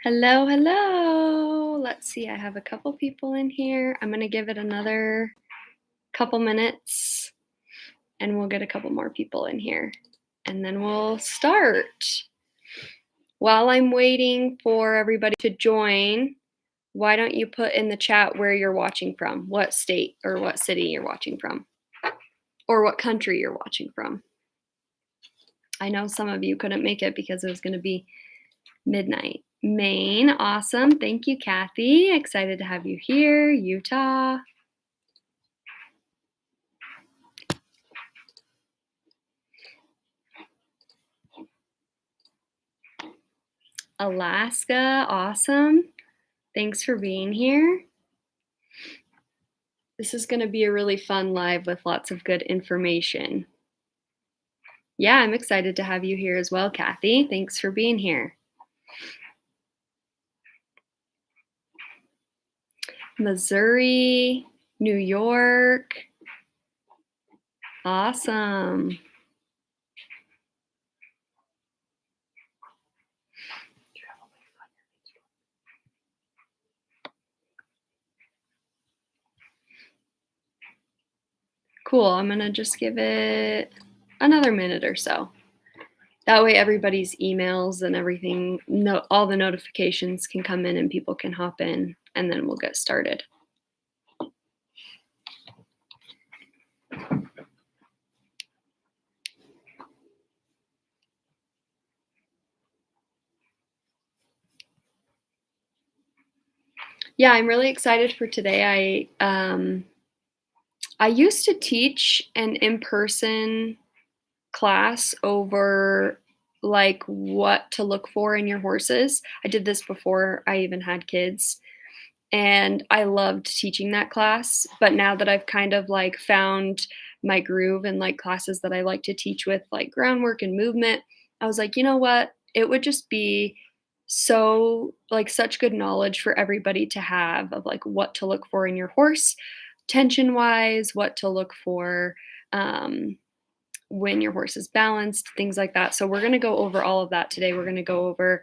Hello, hello. Let's see, I have a couple people in here. I'm going to give it another couple minutes and we'll get a couple more people in here and then we'll start. While I'm waiting for everybody to join, why don't you put in the chat where you're watching from, what state or what city you're watching from, or what country you're watching from. I know some of you couldn't make it because it was going to be midnight. Maine, awesome. Thank you, Kathy. Excited to have you here. Utah. Alaska, awesome. Thanks for being here. This is going to be a really fun live with lots of good information. Yeah, I'm excited to have you here as well, Kathy. Thanks for being here. Missouri, New York. Awesome. Cool. I'm going to just give it another minute or so. That way everybody's emails and everything, all the notifications can come in and people can hop in, and then we'll get started. Yeah, I'm really excited for today. I used to teach an in-person class over like what to look for in your horses. I did this before I even had kids, and I loved teaching that class. But now that I've kind of like found my groove and like classes that I like to teach with like groundwork and movement, I was like, you know what? It would just be so like such good knowledge for everybody to have of like what to look for in your horse, tension wise, what to look for when your horse is balanced, things like that. So we're going to go over all of that today. We're going to go over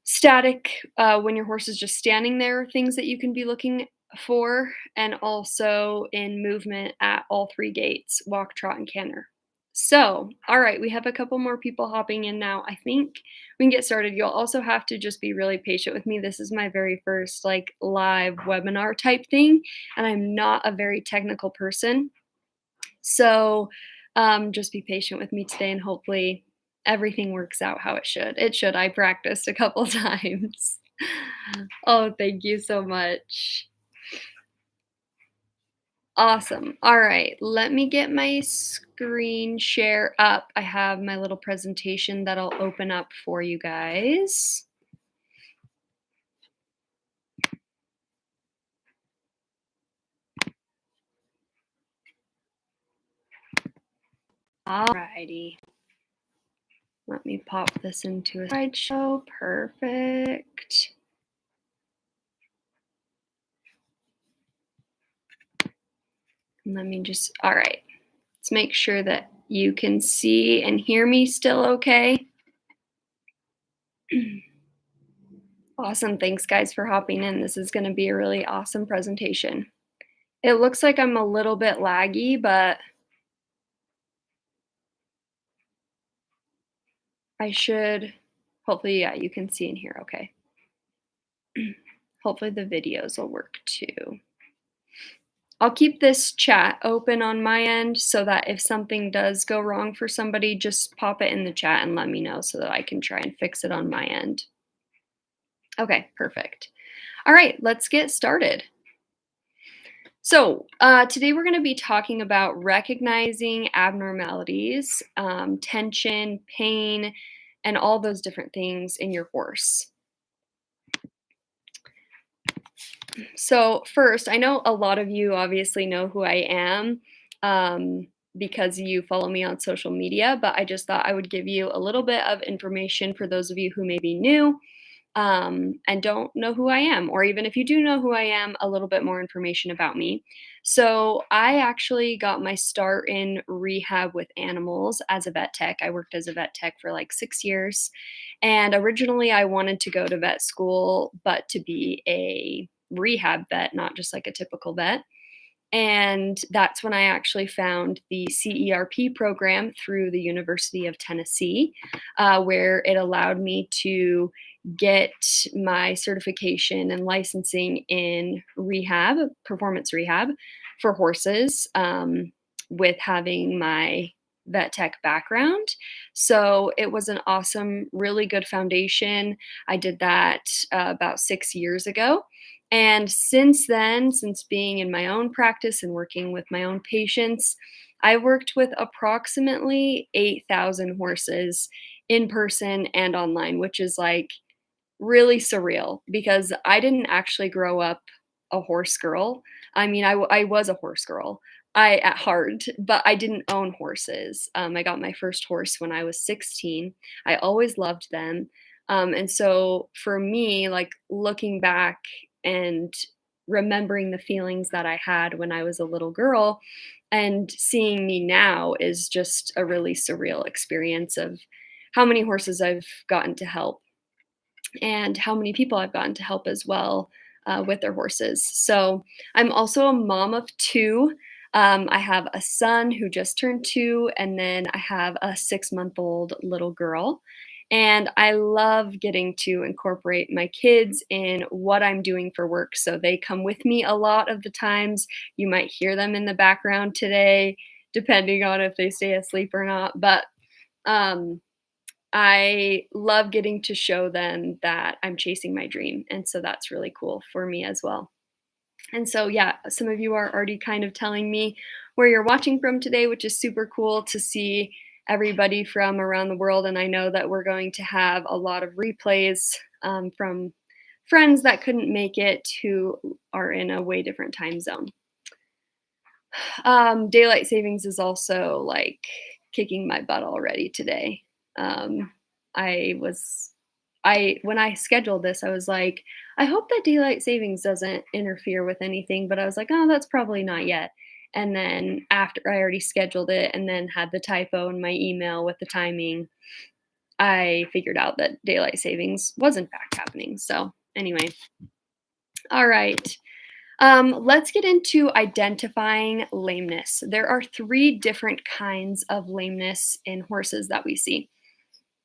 static, when your horse is just standing there, things that you can be looking for, and also in movement at all three gaits, walk, trot, and canter. So, all right, we have a couple more people hopping in now. I think we can get started. You'll also have to just be really patient with me. This is my very first like live webinar type thing, and I'm not a very technical person. So just be patient with me today and hopefully everything works out how it should. It should. I practiced a couple times. Oh, thank you so much. Awesome. All right, let me get my screen share up. I have my little presentation that I'll open up for you guys. All righty. Let me pop this into a slideshow. Perfect. Let me just, all right. Let's make sure that you can see and hear me still okay. Awesome. Thanks, guys, for hopping in. This is going to be a really awesome presentation. It looks like I'm a little bit laggy, but I should, hopefully, yeah, you can see and hear okay. Hopefully the videos will work too. I'll keep this chat open on my end so that if something does go wrong for somebody, just pop it in the chat and let me know so that I can try and fix it on my end. Okay, perfect. All right, let's get started. So today we're going to be talking about recognizing abnormalities, tension, pain, and all those different things in your horse. So first, I know a lot of you obviously know who I am because you follow me on social media, but I just thought I would give you a little bit of information for those of you who may be new. and don't know who I am, or even if you do know who I am, a little bit more information about me. So, I actually got my start in rehab with animals as a vet tech. I worked as a vet tech for like 6 years. And originally, I wanted to go to vet school, but to be a rehab vet, not just like a typical vet. And that's when I actually found the CERP program through the University of Tennessee, where it allowed me to get my certification and licensing in rehab, performance rehab for horses, with having my vet tech background. So it was an awesome, really good foundation. I did that about 6 years ago. And since then, since being in my own practice and working with my own patients, I worked with approximately 8,000 horses in person and online, which is like really surreal because I didn't actually grow up a horse girl. I mean, I was a horse girl, I at heart, but I didn't own horses. I got my first horse when I was 16. I always loved them. And so for me, like looking back and remembering the feelings that I had when I was a little girl and seeing me now is just a really surreal experience of how many horses I've gotten to help and how many people I've gotten to help as well with their horses. So I'm also a mom of two. I have a son who just turned 2, and then I have a 6-month-old little girl. And I love getting to incorporate my kids in what I'm doing for work. So they come with me a lot of the times. You might hear them in the background today, depending on if they stay asleep or not. But um, I love getting to show them that I'm chasing my dream, and so that's really cool for me as well. And so, yeah, some of you are already kind of telling me where you're watching from today, which is super cool to see everybody from around the world. And I know that we're going to have a lot of replays from friends that couldn't make it who are in a way different time zone. Daylight savings is also like kicking my butt already today. Um, I was, when I scheduled this, I was like, I hope that daylight savings doesn't interfere with anything, but I was like, oh, that's probably not yet. And then after I already scheduled it and then had the typo in my email with the timing, I figured out that daylight savings was in fact happening. So, anyway, all right. Let's get into identifying lameness. There are 3 different kinds of lameness in horses that we see.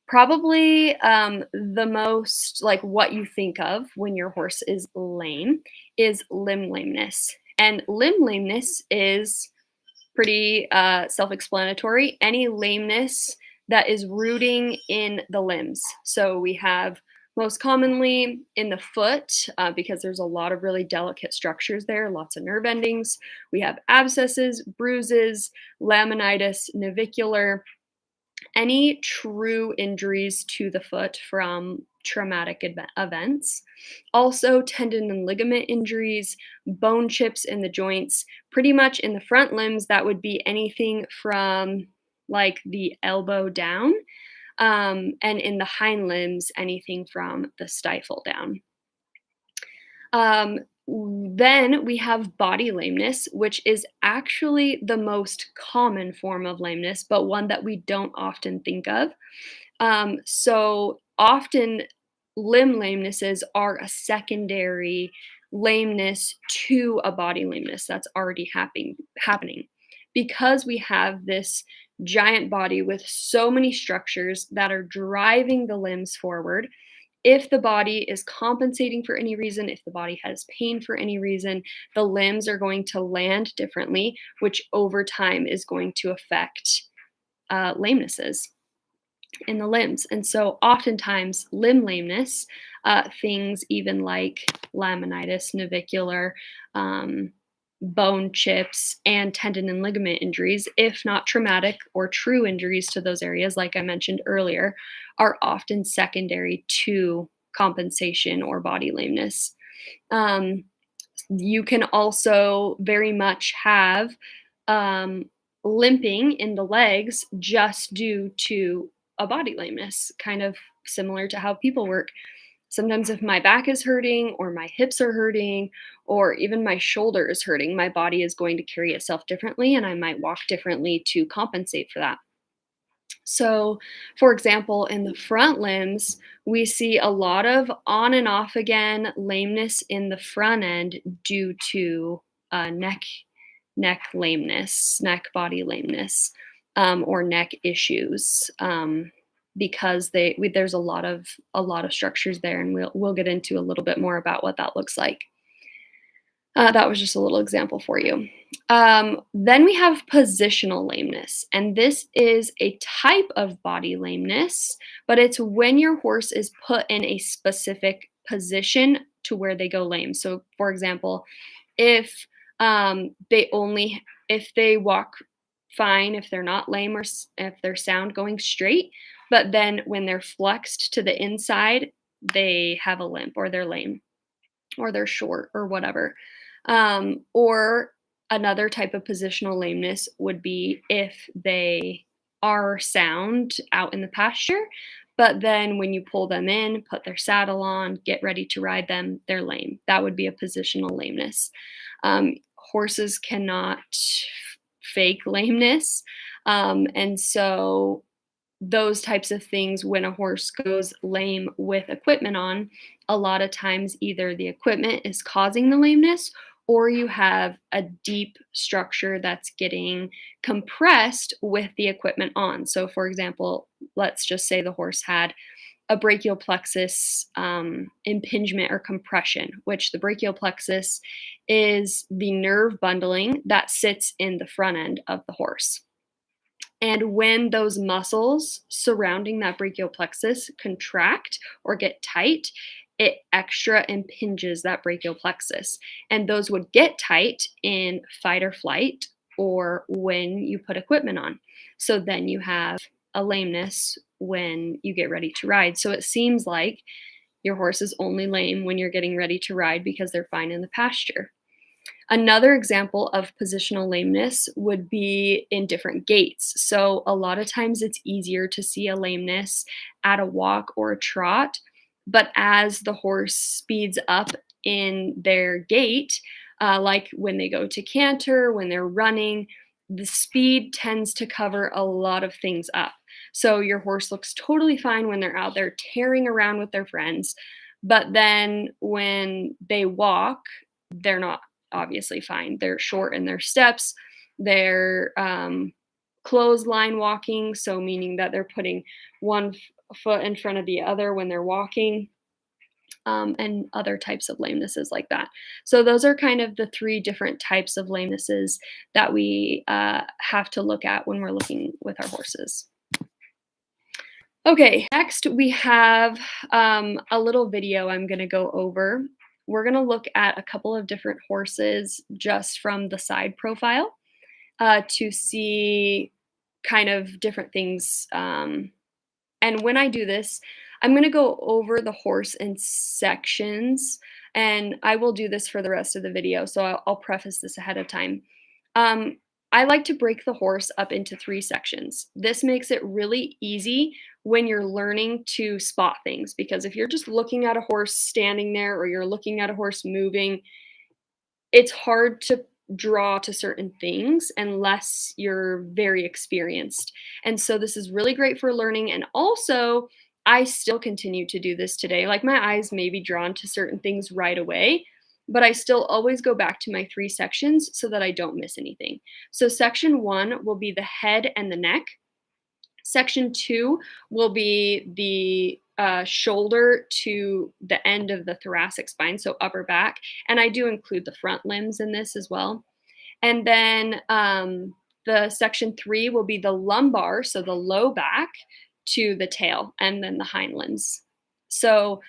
Probably the most like what you think of when your horse is lame is limb lameness. And limb lameness is pretty self-explanatory. Any lameness that is rooting in the limbs. So we have most commonly in the foot because there's a lot of really delicate structures there, lots of nerve endings. We have abscesses, bruises, laminitis, navicular, any true injuries to the foot from traumatic events. Also, tendon and ligament injuries, bone chips in the joints, pretty much in the front limbs, that would be anything from like the elbow down, and in the hind limbs, anything from the stifle down. Um, then we have body lameness, which is actually the most common form of lameness, but one that we don't often think of. So often, limb lamenesses are a secondary lameness to a body lameness that's already happening. Because we have this giant body with so many structures that are driving the limbs forward, if the body is compensating for any reason, if the body has pain for any reason, the limbs are going to land differently, which over time is going to affect lamenesses in the limbs. And so, oftentimes, limb lameness, things even like laminitis, navicular, um, bone chips, and tendon and ligament injuries, if not traumatic or true injuries to those areas, like I mentioned earlier, are often secondary to compensation or body lameness. Um, you can also very much have um, limping in the legs just due to a body lameness, kind of similar to how people work. Sometimes if my back is hurting or my hips are hurting or even my shoulder is hurting, my body is going to carry itself differently and I might walk differently to compensate for that. So, for example, in the front limbs, we see a lot of on and off again lameness in the front end due to neck lameness, neck body lameness, or neck issues. Because there's a lot of structures there, and we'll get into a little bit more about what that looks like. That was just a little example for you. Then we have positional lameness, and this is a type of body lameness, but it's when your horse is put in a specific position to where they go lame. So, for example, if if they walk fine, if they're not lame if they're sound going straight, but then when they're flexed to the inside, they have a limp or they're lame or they're short or whatever. Or another type of positional lameness would be if they are sound out in the pasture, but then when you pull them in, put their saddle on, get ready to ride them, they're lame. That would be a positional lameness. Horses cannot fake lameness. And so those types of things, when a horse goes lame with equipment on, a lot of times either the equipment is causing the lameness or you have a deep structure that's getting compressed with the equipment on. So, for example, let's just say the horse had a brachial plexus impingement or compression, which the brachial plexus is the nerve bundling that sits in the front end of the horse. And when those muscles surrounding that brachial plexus contract or get tight, it extra impinges that brachial plexus. And those would get tight in fight or flight or when you put equipment on. So then you have a lameness when you get ready to ride. So it seems like your horse is only lame when you're getting ready to ride because they're fine in the pasture. Another example of positional lameness would be in different gaits. So, a lot of times it's easier to see a lameness at a walk or a trot, but as the horse speeds up in their gait, like when they go to canter, when they're running, the speed tends to cover a lot of things up. So, your horse looks totally fine when they're out there tearing around with their friends, but then when they walk, they're not obviously fine. They're short in their steps. They're clothesline walking, so meaning that they're putting one foot in front of the other when they're walking, and other types of lamenesses like that. So those are kind of the three different types of lamenesses that we have to look at when we're looking with our horses. Okay, next we have a little video I'm going to go over. We're going to look at a couple of different horses just from the side profile to see kind of different things. And when I do this, I'm going to go over the horse in sections, and I will do this for the rest of the video, so I'll preface this ahead of time. Um, I like to break the horse up into 3 sections. This makes it really easy when you're learning to spot things, because if you're just looking at a horse standing there or you're looking at a horse moving, it's hard to draw to certain things unless you're very experienced. And so this is really great for learning. And also, I still continue to do this today. Like my eyes may be drawn to certain things right away, but I still always go back to my 3 sections so that I don't miss anything. So section 1 will be the head and the neck. Section 2 will be the shoulder to the end of the thoracic spine, so upper back. And I do include the front limbs in this as well. And then the section 3 will be the lumbar, so the low back to the tail, and then the hind limbs. So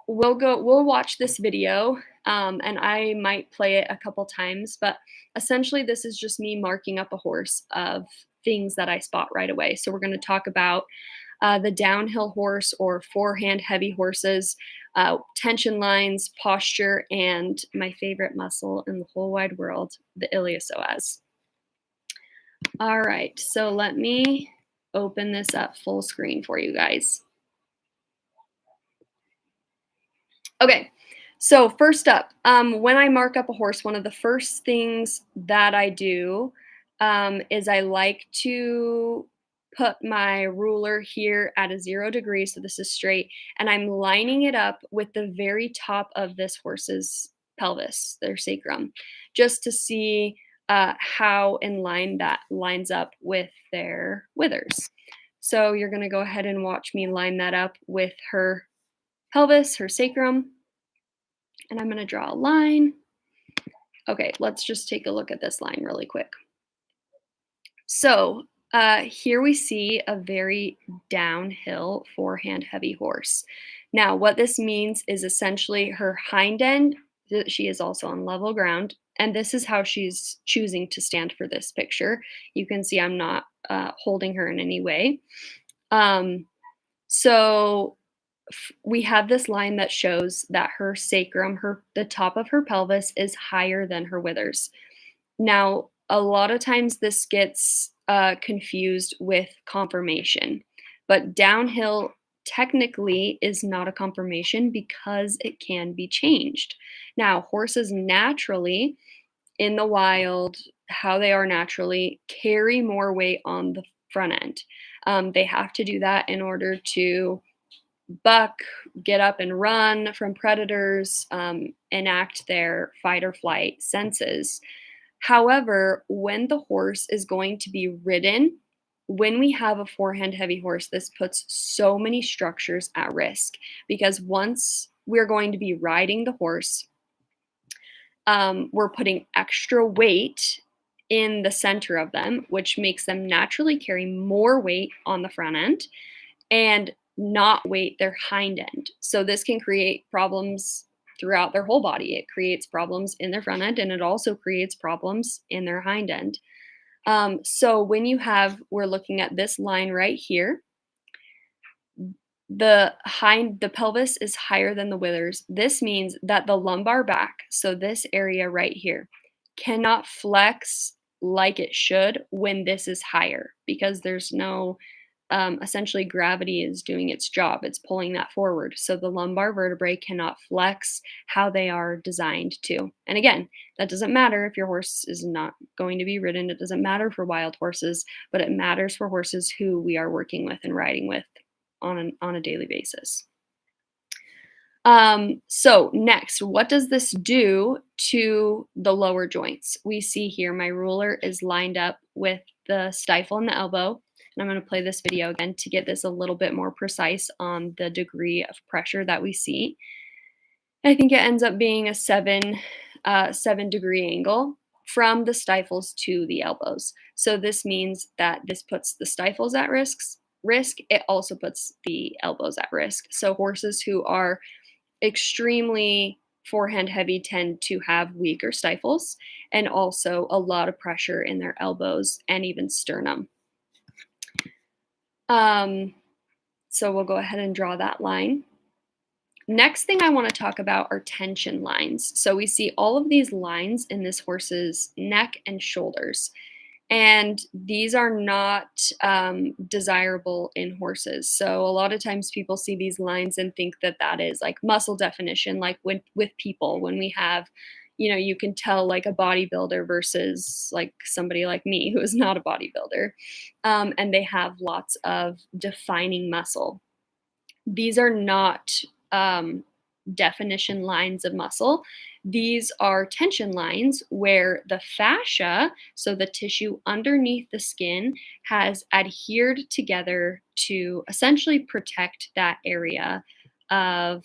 we'll watch this video, and I might play it a couple times, but essentially this is just me marking up a horse of things that I spot right away. So we're going to talk about the downhill horse or forehand heavy horses, tension lines, posture, and my favorite muscle in the whole wide world, the iliopsoas. All right, so let me open this up full screen for you guys. Okay, so first up, when I mark up a horse, one of the first things that I do is I like to put my ruler here at a 0 degree, so this is straight, and I'm lining it up with the very top of this horse's pelvis, their sacrum, just to see how in line that lines up with their withers. So you're going to go ahead and watch me line that up with her pelvis, her sacrum, and I'm going to draw a line. Okay, let's just take a look at this line really quick. So here we see a very downhill forehand heavy horse. Now, what this means is essentially her hind end, she is also on level ground, and this is how she's choosing to stand for this picture. You can see I'm not holding her in any way. So we have this line that shows that her sacrum, the top of her pelvis is higher than her withers. Now, a lot of times this gets confused with conformation, but downhill technically is not a conformation because it can be changed. Now, horses naturally in the wild, how they are naturally, carry more weight on the front end. They have to do that in order to buck, get up and run from predators, enact their fight or flight senses. However, when the horse is going to be ridden, when we have a forehand heavy horse, this puts so many structures at risk because once we're going to be riding the horse, we're putting extra weight in the center of them, which makes them naturally carry more weight on the front end and not weight their hind end. So this can create problems throughout their whole body. It creates problems in their front end and it also creates problems in their hind end. So when we're looking at this line right here, the pelvis is higher than the withers. This means that the lumbar back, so this area right here, cannot flex like it should when this is higher because there's no essentially gravity is doing its job. It's pulling that forward. So the lumbar vertebrae cannot flex how they are designed to. And again, that doesn't matter if your horse is not going to be ridden. It doesn't matter for wild horses, but it matters for horses who we are working with and riding with on a daily basis. So next, what does this do to the lower joints? We see here my ruler is lined up with the stifle and the elbow. And I'm going to play this video again to get this a little bit more precise on the degree of pressure that we see. I think it ends up being a 7 degree angle from the stifles to the elbows. So this means that this puts the stifles at risk. It also puts the elbows at risk. So horses who are extremely forehand heavy tend to have weaker stifles and also a lot of pressure in their elbows and even sternum. So we'll go ahead and draw that line. Next thing I want to talk about are tension lines. So we see all of these lines in this horse's neck and shoulders. And these are not desirable in horses. So a lot of times people see these lines and think that that is like muscle definition, like with people, when we have, you can tell like a bodybuilder versus like somebody like me who is not a bodybuilder. And they have lots of defining muscle. These are not definition lines of muscle. These are tension lines where the fascia, so the tissue underneath the skin, has adhered together to essentially protect that area of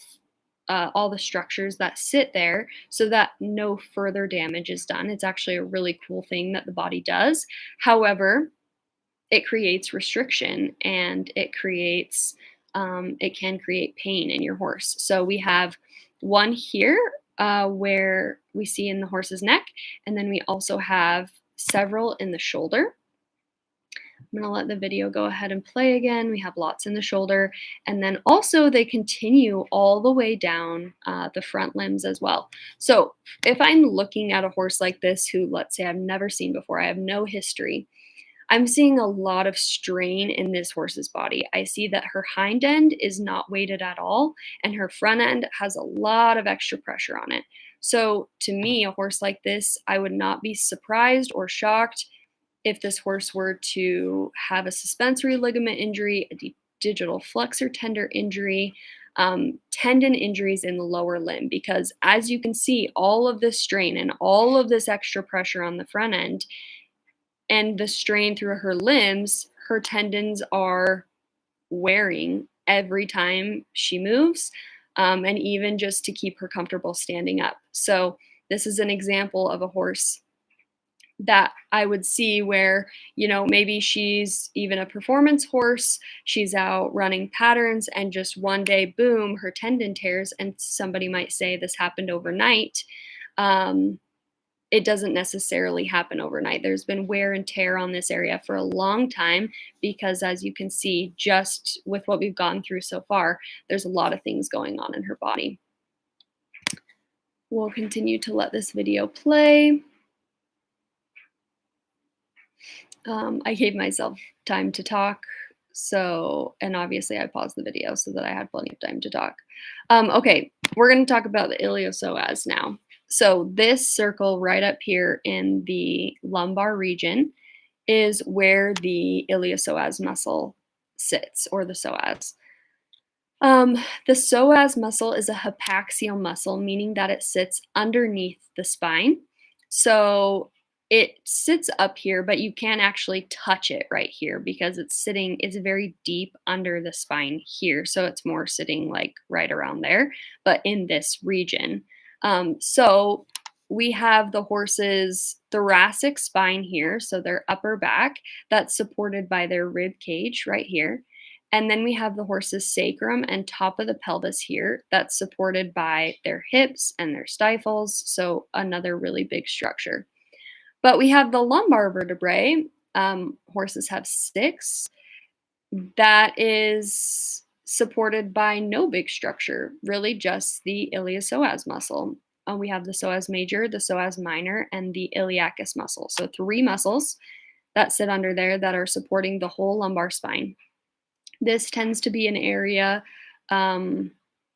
all the structures that sit there so that no further damage is done. It's actually a really cool thing that the body does. However, it creates restriction and it can create pain in your horse. So we have one here where we see in the horse's neck, and then we also have several in the shoulder. I'm going to let the video go ahead and play again. We have lots in the shoulder, and then also they continue all the way down the front limbs as well. So if I'm looking at a horse like this who, let's say, I've never seen before, I have no history, I'm seeing a lot of strain in this horse's body. I see that her hind end is not weighted at all, and her front end has a lot of extra pressure on it. So, to me, a horse like this, I would not be surprised or shocked if this horse were to have a suspensory ligament injury, a digital flexor tendon injury, tendon injuries in the lower limb, because as you can see, all of this strain and all of this extra pressure on the front end and the strain through her limbs, her tendons are wearing every time she moves, and even just to keep her comfortable standing up. So, this is an example of a horse that I would see where, maybe she's even a performance horse, she's out running patterns, and just one day, boom, her tendon tears, and somebody might say this happened overnight. Um, it doesn't necessarily happen overnight. There's been wear and tear on this area for a long time because, as you can see, just with what we've gone through so far, there's a lot of things going on in her body. We'll continue to let this video play. I gave myself time to talk, and obviously I paused the video so that I had plenty of time to talk. Okay, we're going to talk about the iliopsoas now. So this circle right up here in the lumbar region is where the iliopsoas muscle sits, or the psoas. The psoas muscle is a hypaxial muscle, meaning that it sits underneath the spine. So it sits up here, but you can't actually touch it right here because it's very deep under the spine here. So it's more sitting like right around there, but in this region. So we have the horse's thoracic spine here, so their upper back, that's supported by their rib cage right here. And then we have the horse's sacrum and top of the pelvis here, that's supported by their hips and their stifles, so another really big structure. But we have the lumbar vertebrae. Horses have 6. That is supported by no big structure, really just the iliopsoas muscle. We have the psoas major, the psoas minor, and the iliacus muscle. So 3 muscles that sit under there that are supporting the whole lumbar spine. This tends to be an area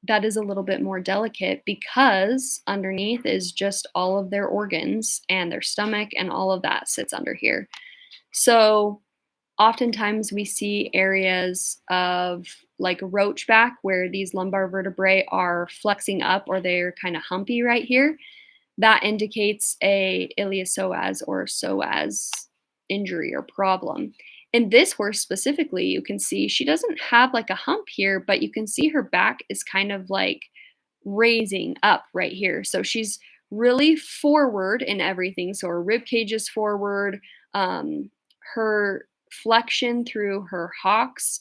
that is a little bit more delicate because underneath is just all of their organs and their stomach, and all of that sits under here. So oftentimes we see areas of like roachback where these lumbar vertebrae are flexing up, or they're kind of humpy right here. That indicates a iliopsoas or psoas injury or problem. In this horse specifically, you can see she doesn't have like a hump here, but you can see her back is kind of like raising up right here. So she's really forward in everything. So her rib cage is forward. Her flexion through her hocks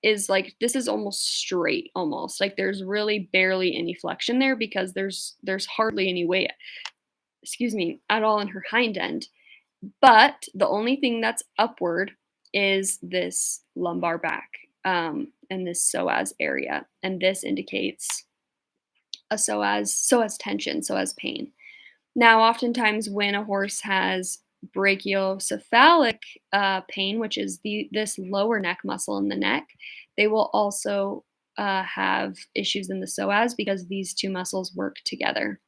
is like, this is almost straight, almost like there's really barely any flexion there because there's hardly any weight, at all in her hind end. But the only thing that's upward is this lumbar back, and this psoas area, and this indicates a psoas tension, psoas pain. Now, oftentimes when a horse has brachiocephalic pain, which is this lower neck muscle in the neck, they will also have issues in the psoas because these 2 muscles work together.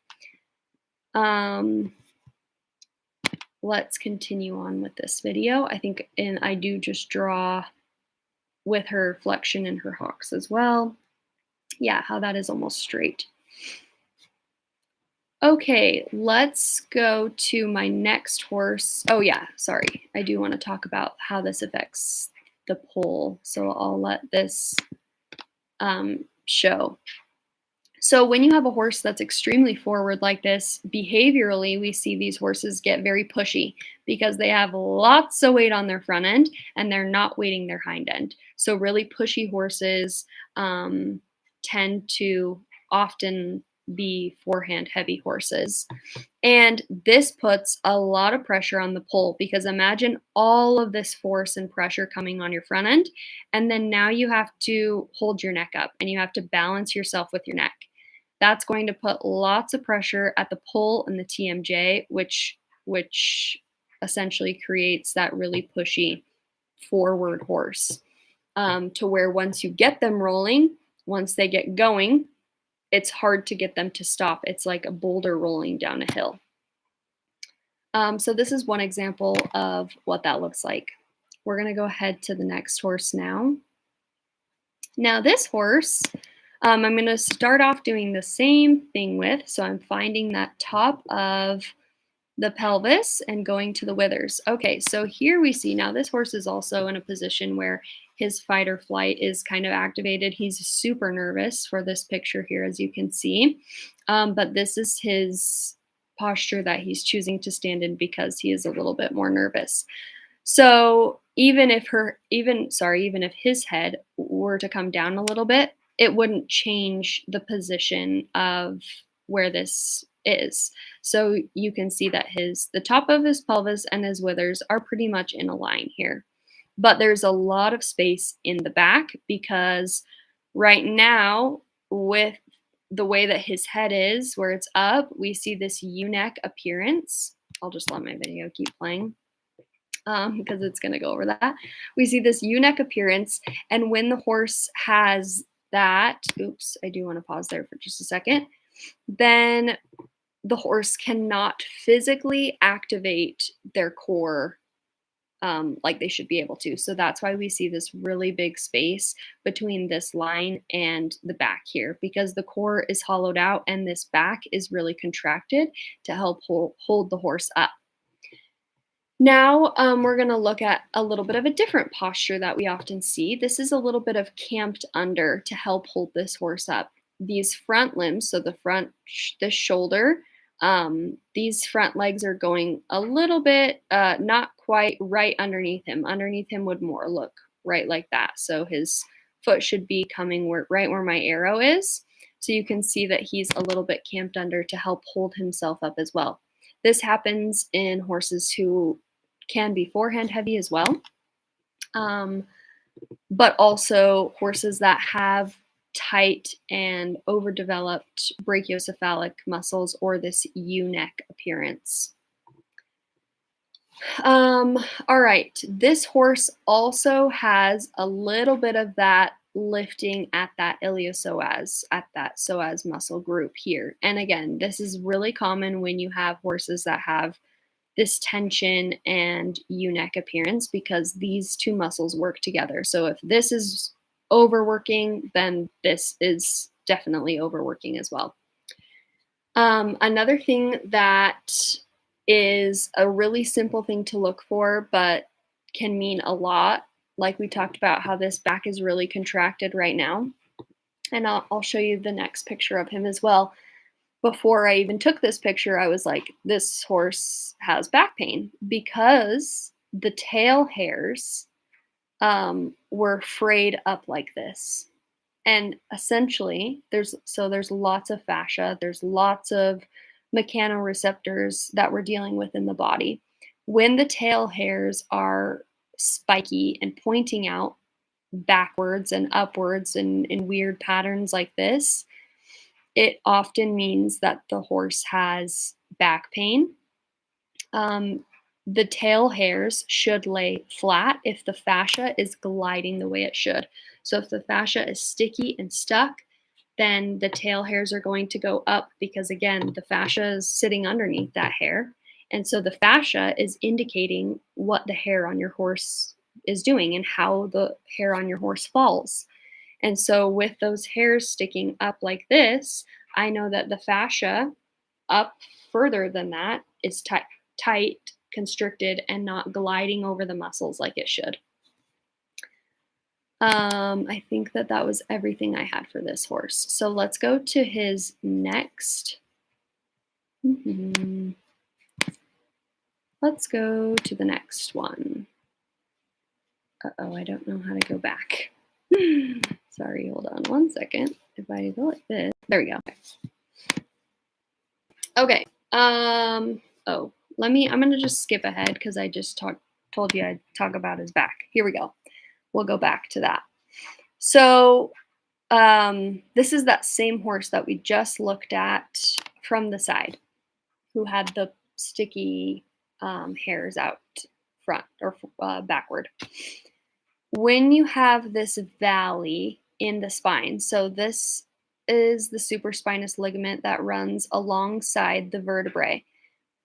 Let's continue on with this video. And I do just draw with her flexion and her hocks as well. Yeah, how that is almost straight. Okay, let's go to my next horse. Oh yeah, sorry. I do want to talk about how this affects the poll. So I'll let this show. So when you have a horse that's extremely forward like this, behaviorally, we see these horses get very pushy because they have lots of weight on their front end and they're not weighting their hind end. So really pushy horses tend to often be forehand heavy horses. And this puts a lot of pressure on the poll because imagine all of this force and pressure coming on your front end. And then now you have to hold your neck up and you have to balance yourself with your neck. That's going to put lots of pressure at the poll and the TMJ, which essentially creates that really pushy forward horse, to where once you get them rolling, once they get going, it's hard to get them to stop. It's like a boulder rolling down a hill. So this is one example of what that looks like. We're going to go ahead to the next horse now. Now this horse, I'm going to start off doing the same thing with, so I'm finding that top of the pelvis and going to the withers. Okay, so here we see now this horse is also in a position where his fight or flight is kind of activated. He's super nervous for this picture here, as you can see. But this is his posture that he's choosing to stand in because he is a little bit more nervous. So even if his head were to come down a little bit, it wouldn't change the position of where this is. So you can see that the top of his pelvis and his withers are pretty much in a line here. But there's a lot of space in the back because right now, with the way that his head is, where it's up, we see this U-neck appearance. I'll just let my video keep playing because it's going to go over that. We see this U-neck appearance, and when the horse has that, oops, I do want to pause there for just a second, then the horse cannot physically activate their core like they should be able to. So that's why we see this really big space between this line and the back here, because the core is hollowed out and this back is really contracted to help hold the horse up. Now we're going to look at a little bit of a different posture that we often see. This is a little bit of camped under to help hold this horse up. These front limbs, so the shoulder, these front legs are going a little bit, not quite right underneath him. Underneath him would more look right like that. So his foot should be coming right where my arrow is. So you can see that he's a little bit camped under to help hold himself up as well. This happens in horses who can be forehand heavy as well, but also horses that have tight and overdeveloped brachiocephalic muscles or this U-neck appearance. All right, this horse also has a little bit of that lifting at that iliopsoas, at that psoas muscle group here. And again, this is really common when you have horses that have this tension and U-neck appearance, because these two muscles work together. So if this is overworking, then this is definitely overworking as well. Another thing that is a really simple thing to look for, but can mean a lot, like we talked about how this back is really contracted right now. And I'll show you the next picture of him as well. Before I even took this picture, I was like, this horse has back pain because the tail hairs were frayed up like this. And essentially, there's lots of fascia, there's lots of mechanoreceptors that we're dealing with in the body. When the tail hairs are spiky and pointing out backwards and upwards in weird patterns like this, it often means that the horse has back pain. The tail hairs should lay flat if the fascia is gliding the way it should. So if the fascia is sticky and stuck, then the tail hairs are going to go up because, again, the fascia is sitting underneath that hair. And so the fascia is indicating what the hair on your horse is doing and how the hair on your horse falls. And so with those hairs sticking up like this, I know that the fascia up further than that is tight, constricted, and not gliding over the muscles like it should. I think that was everything I had for this horse. So let's go to his next. Let's go to the next one. Uh-oh, I don't know how to go back. Sorry, hold on one second. If I go like this, there we go. Okay. I'm gonna just skip ahead because I just told you I'd talk about his back. Here we go. We'll go back to that. So this is that same horse that we just looked at from the side, who had the sticky hairs out front or backward. When you have this valley in the spine, so this is the supraspinous ligament that runs alongside the vertebrae.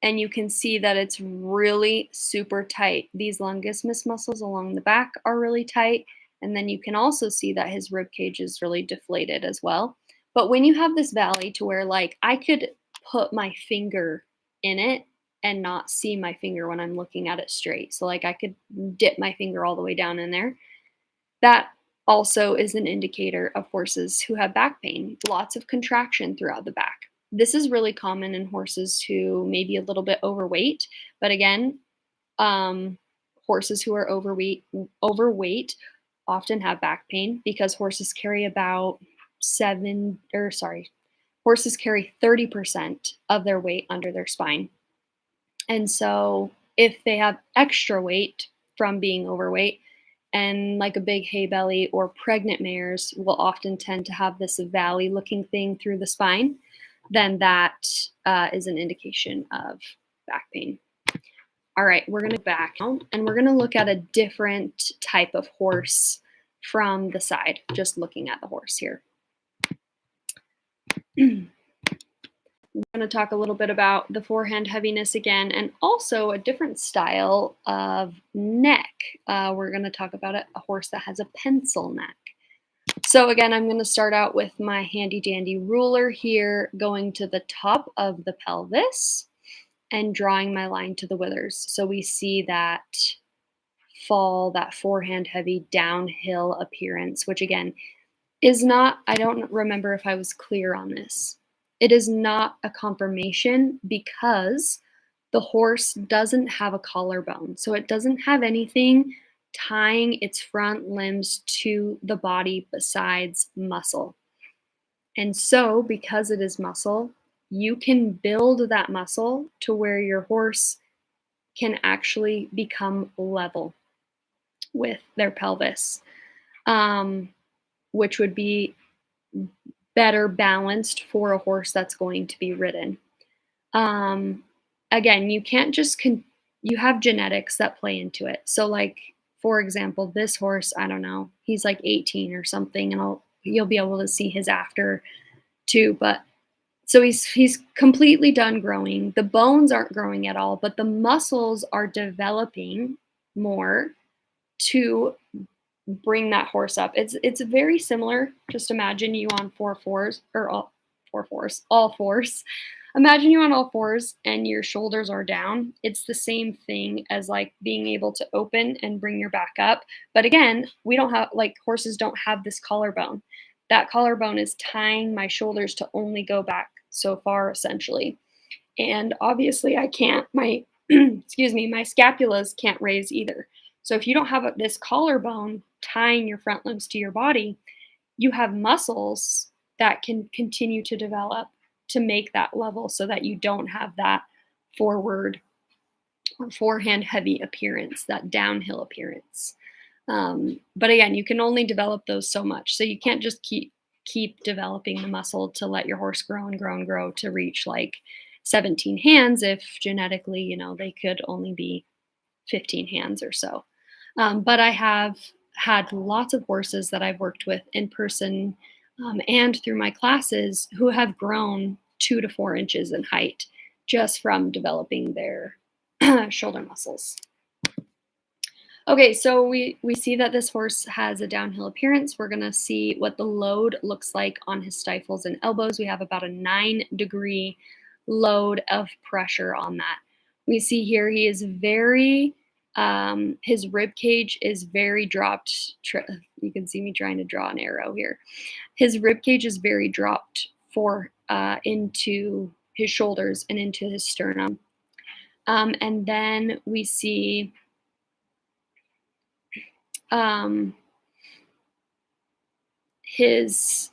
And you can see that it's really super tight. These longissimus muscles along the back are really tight. And then you can also see that his rib cage is really deflated as well. But when you have this valley to where like I could put my finger in it and not see my finger when I'm looking at it straight. So like I could dip my finger all the way down in there. That also is an indicator of horses who have back pain, lots of contraction throughout the back. This is really common in horses who may be a little bit overweight, but again, horses who are overweight often have back pain because horses carry horses carry 30% of their weight under their spine. And so if they have extra weight from being overweight, and like a big hay belly or pregnant mares will often tend to have this valley looking thing through the spine, then that is an indication of back pain. All right, we're going to back now, and we're going to look at a different type of horse from the side, just looking at the horse here. We're going to talk a little bit about the forehand heaviness again, and also a different style of neck. We're going to talk about a horse that has a pencil neck. So again, I'm going to start out with my handy dandy ruler here, going to the top of the pelvis and drawing my line to the withers. So we see that fall, that forehand heavy downhill appearance, which again is not, I don't remember if I was clear on this. It is not a confirmation because the horse doesn't have a collarbone. So it doesn't have anything tying its front limbs to the body besides muscle. And so because it is muscle, you can build that muscle to where your horse can actually become level with their pelvis, which would be better balanced for a horse that's going to be ridden. Again, you can't just, you have genetics that play into it. So like, for example, this horse, I don't know, he's like 18 or something, and you'll be able to see his after too. But so he's completely done growing. The bones aren't growing at all, but the muscles are developing more to bring that horse up. It's very similar. Just imagine you on all fours. Imagine you on all fours and your shoulders are down. It's the same thing as like being able to open and bring your back up. But again, we don't have, like, horses don't have this collarbone. That collarbone is tying my shoulders to only go back so far, essentially. And obviously I can't, my my scapulas can't raise either. So if you don't have this collarbone tying your front limbs to your body, you have muscles that can continue to develop to make that level so that you don't have that forward or forehand heavy appearance, that downhill appearance. But again, you can only develop those so much. So you can't just keep developing the muscle to let your horse grow and grow and grow to reach like 17 hands if genetically, they could only be 15 hands or so. But I have had lots of horses that I've worked with in person and through my classes who have grown 2 to 4 inches in height just from developing their shoulder muscles. Okay, so we see that this horse has a downhill appearance. We're going to see what the load looks like on his stifles and elbows. We have about a 9-degree load of pressure on that. We see here he is very, his rib cage is very dropped. You can see me trying to draw an arrow here. His rib cage is very dropped into his shoulders and into his sternum. And then we see his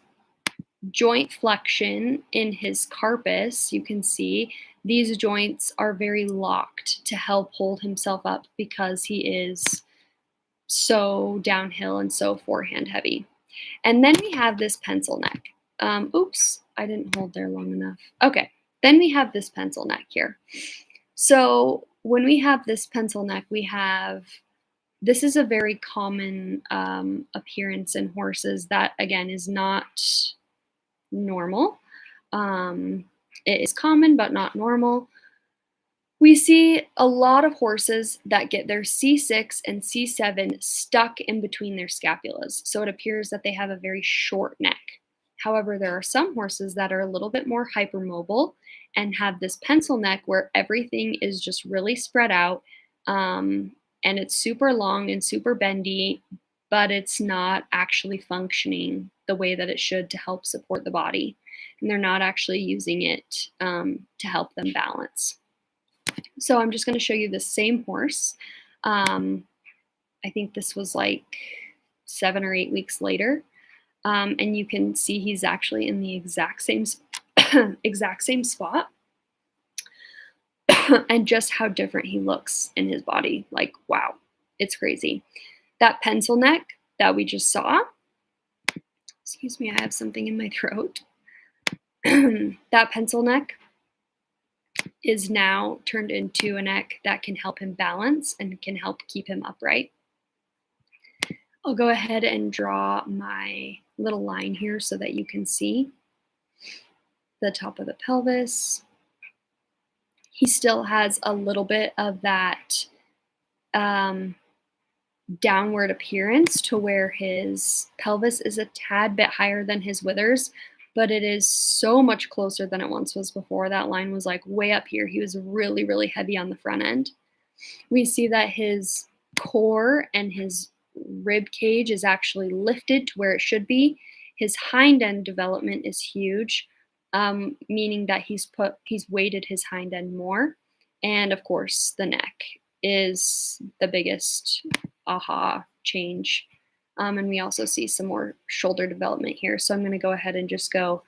joint flexion in his carpus. You can see these joints are very locked to help hold himself up because he is so downhill and so forehand heavy. And then we have this pencil neck. Oops, I didn't hold there long enough. Okay, then we have this pencil neck here. So when we have this pencil neck, this is a very common appearance in horses that, again, is not normal. Um, it is common, but not normal. We see a lot of horses that get their C6 and C7 stuck in between their scapulas, so it appears that they have a very short neck. However, there are some horses that are a little bit more hypermobile and have this pencil neck where everything is just really spread out, and it's super long and super bendy, but it's not actually functioning the way that it should to help support the body. And they're not actually using it to help them balance. So I'm just going to show you the same horse. I think this was like 7 or 8 weeks later. And you can see he's actually in the exact same exact same spot. And just how different he looks in his body. Like, wow, it's crazy. That pencil neck that we just saw, excuse me, I have something in my throat. That pencil neck is now turned into a neck that can help him balance and can help keep him upright. I'll go ahead and draw my little line here so that you can see the top of the pelvis. He still has a little bit of that downward appearance to where his pelvis is a tad bit higher than his withers, but it is so much closer than it once was before. That line was like way up here. He was really, really heavy on the front end. We see that his core and his rib cage is actually lifted to where it should be. His hind end development is huge, meaning that he's weighted his hind end more. And of course, the neck is the biggest aha change. And we also see some more shoulder development here. So I'm going to go ahead and just go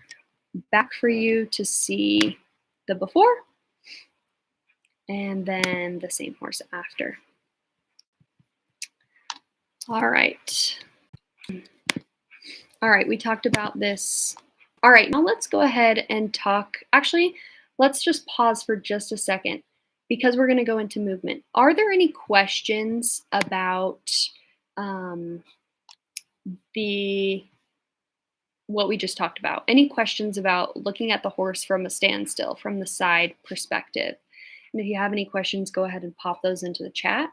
back for you to see the before and then the same horse after. All right. All right, we talked about this. All right, now let's go ahead and talk. Actually, let's just pause for just a second because we're going to go into movement. Are there any questions about what we just talked about? Any questions about looking at the horse from a standstill, from the side perspective? And if you have any questions, go ahead and pop those into the chat.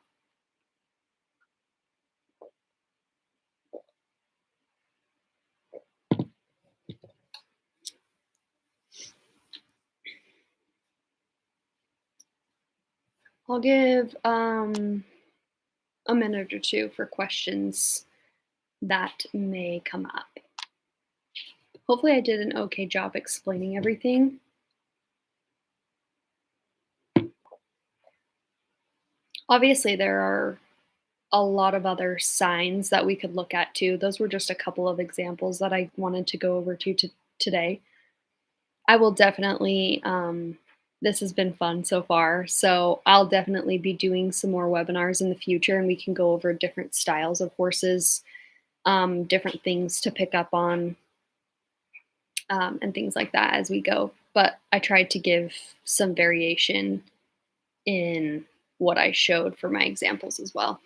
I'll give a minute or two for questions that may come up. Hopefully I did an okay job explaining everything. Obviously, there are a lot of other signs that we could look at too. Those were just a couple of examples that I wanted to go over today. I will definitely, this has been fun so far, so I'll definitely be doing some more webinars in the future and we can go over different styles of horses, different things to pick up on, and things like that as we go. But I tried to give some variation in what I showed for my examples as well.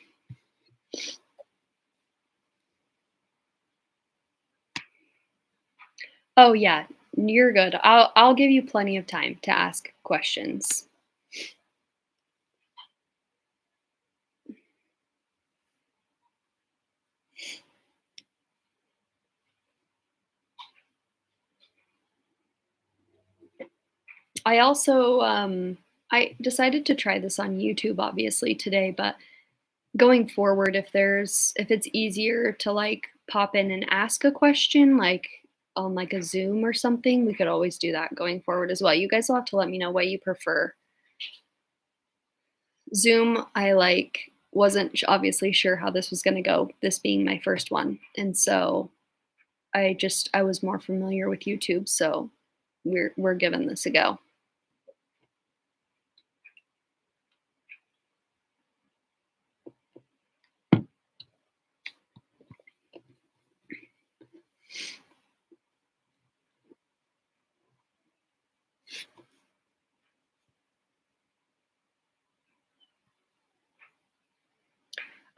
Oh yeah, you're good. I'll give you plenty of time to ask questions. I also I decided to try this on YouTube obviously today, but going forward, if it's easier to like pop in and ask a question like on like a Zoom or something, we could always do that going forward as well. You guys will have to let me know what you prefer. Zoom, I wasn't obviously sure how this was going to go, this being my first one. And so I was more familiar with YouTube, so we're giving this a go.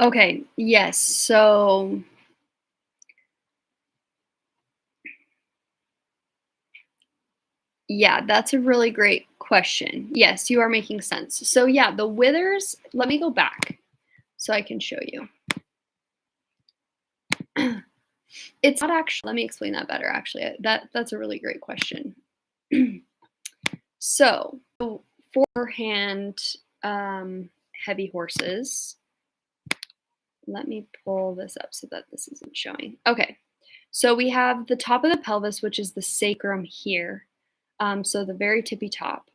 Okay, yes. So, yeah, that's a really great question. Yes, you are making sense. So, yeah, the withers, let me go back so I can show you. It's not actually, let me explain that better actually. That's a really great question. So, forehand heavy horses. Let me pull this up so that this isn't showing. Okay. So we have the top of the pelvis, which is the sacrum here. So the very tippy top.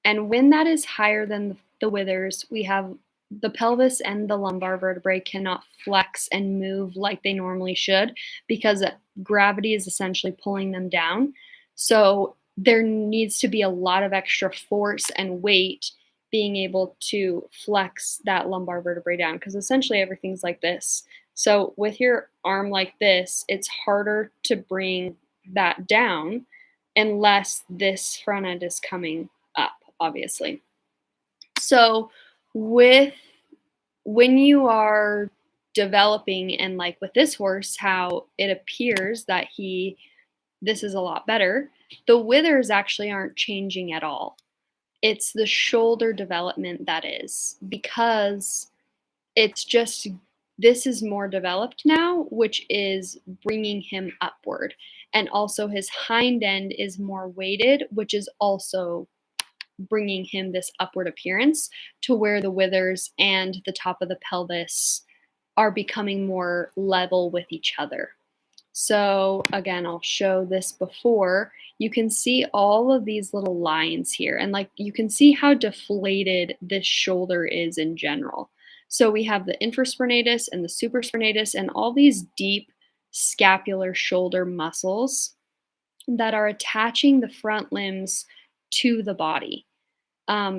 And when that is higher than the withers, we have the pelvis and the lumbar vertebrae cannot flex and move like they normally should because gravity is essentially pulling them down. So there needs to be a lot of extra force and weight being able to flex that lumbar vertebrae down because essentially everything's like this. So with your arm like this, it's harder to bring that down unless this front end is coming up, obviously. So with when you are developing and like with this horse, how it appears that this is a lot better, the withers actually aren't changing at all. It's the shoulder development that is because it's just this is more developed now, which is bringing him upward. And also his hind end is more weighted, which is also bringing him this upward appearance to where the withers and the top of the pelvis are becoming more level with each other. So again, I'll show this before. You can see all of these little lines here, and like you can see how deflated this shoulder is in general. So we have the infraspinatus and the supraspinatus and all these deep scapular shoulder muscles that are attaching the front limbs to the body.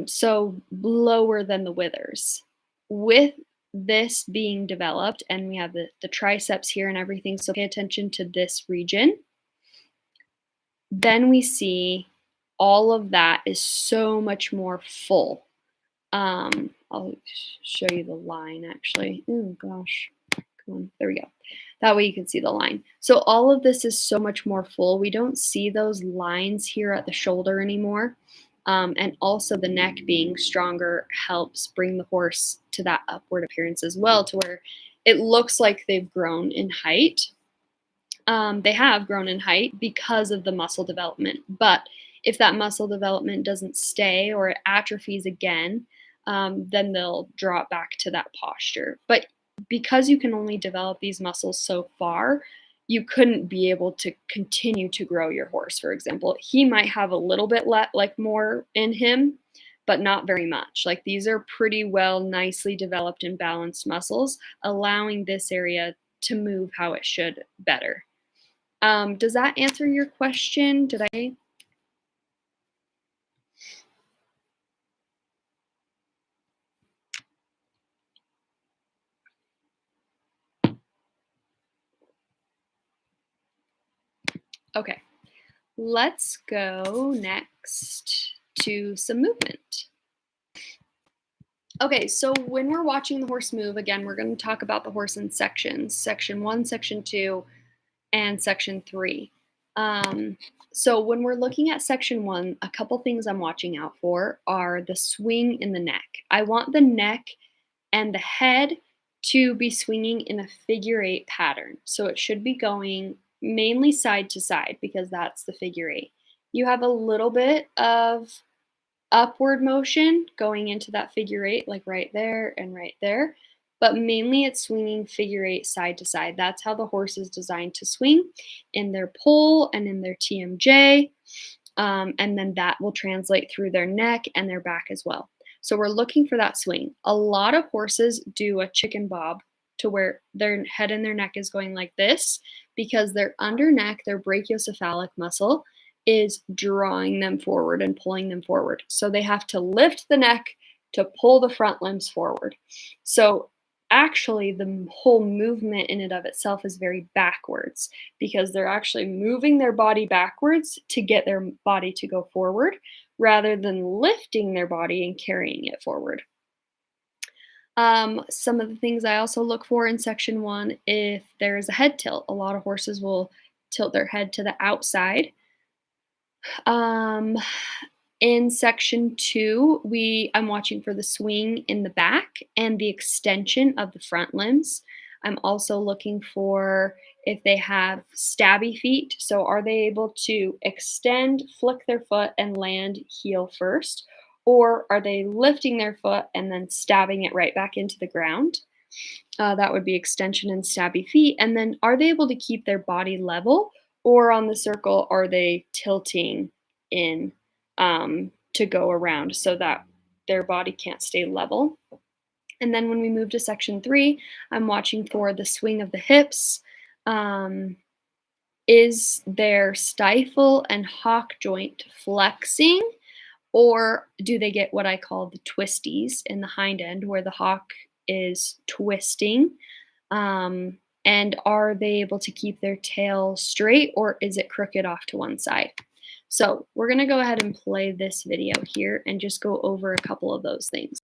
So lower than the withers. With this being developed, and we have the triceps here and everything, so pay attention to this region. Then we see all of that is so much more full. I'll show you the line actually. Oh gosh, come on, there we go. That way you can see the line. So all of this is so much more full. We don't see those lines here at the shoulder anymore. And also the neck being stronger helps bring the horse to that upward appearance as well, to where it looks like they've grown in height. They have grown in height because of the muscle development. But if that muscle development doesn't stay or it atrophies again, then they'll drop back to that posture. But because you can only develop these muscles so far, you couldn't be able to continue to grow your horse, for example. He might have a little bit like more in him, but not very much. Like these are pretty well nicely developed and balanced muscles, allowing this area to move how it should better. Does that answer your question? Did I? Okay, let's go next to some movement. Okay, so when we're watching the horse move, again, we're going to talk about the horse in sections, section 1, section 2, and section 3. So when we're looking at section 1, a couple things I'm watching out for are the swing in the neck. I want the neck and the head to be swinging in a figure 8 pattern. So it should be going mainly side to side because that's the figure 8. You have a little bit of upward motion going into that figure 8, like right there and right there. But mainly it's swinging figure 8 side to side. That's how the horse is designed to swing in their pole and in their TMJ. And then that will translate through their neck and their back as well. So we're looking for that swing. A lot of horses do a chicken bob to where their head and their neck is going like this because their under neck, their brachiocephalic muscle, is drawing them forward and pulling them forward. So they have to lift the neck to pull the front limbs forward. So actually the whole movement in and of itself is very backwards because they're actually moving their body backwards to get their body to go forward rather than lifting their body and carrying it forward. Some of the things I also look for in section 1, if there's a head tilt. A lot of horses will tilt their head to the outside. Um, in section 2, I'm watching for the swing in the back and the extension of the front limbs. I'm also looking for if they have stabby feet. So are they able to extend, flick their foot, and land heel first? Or are they lifting their foot and then stabbing it right back into the ground? That would be extension and stabby feet. And then are they able to keep their body level, or on the circle are they tilting in to go around so that their body can't stay level? And then when we move to section 3, I'm watching for the swing of the hips. Um, is their stifle and hock joint flexing, or do they get what I call the twisties in the hind end, where the hock is twisting? And are they able to keep their tail straight, or is it crooked off to one side? So we're going to go ahead and play this video here and just go over a couple of those things.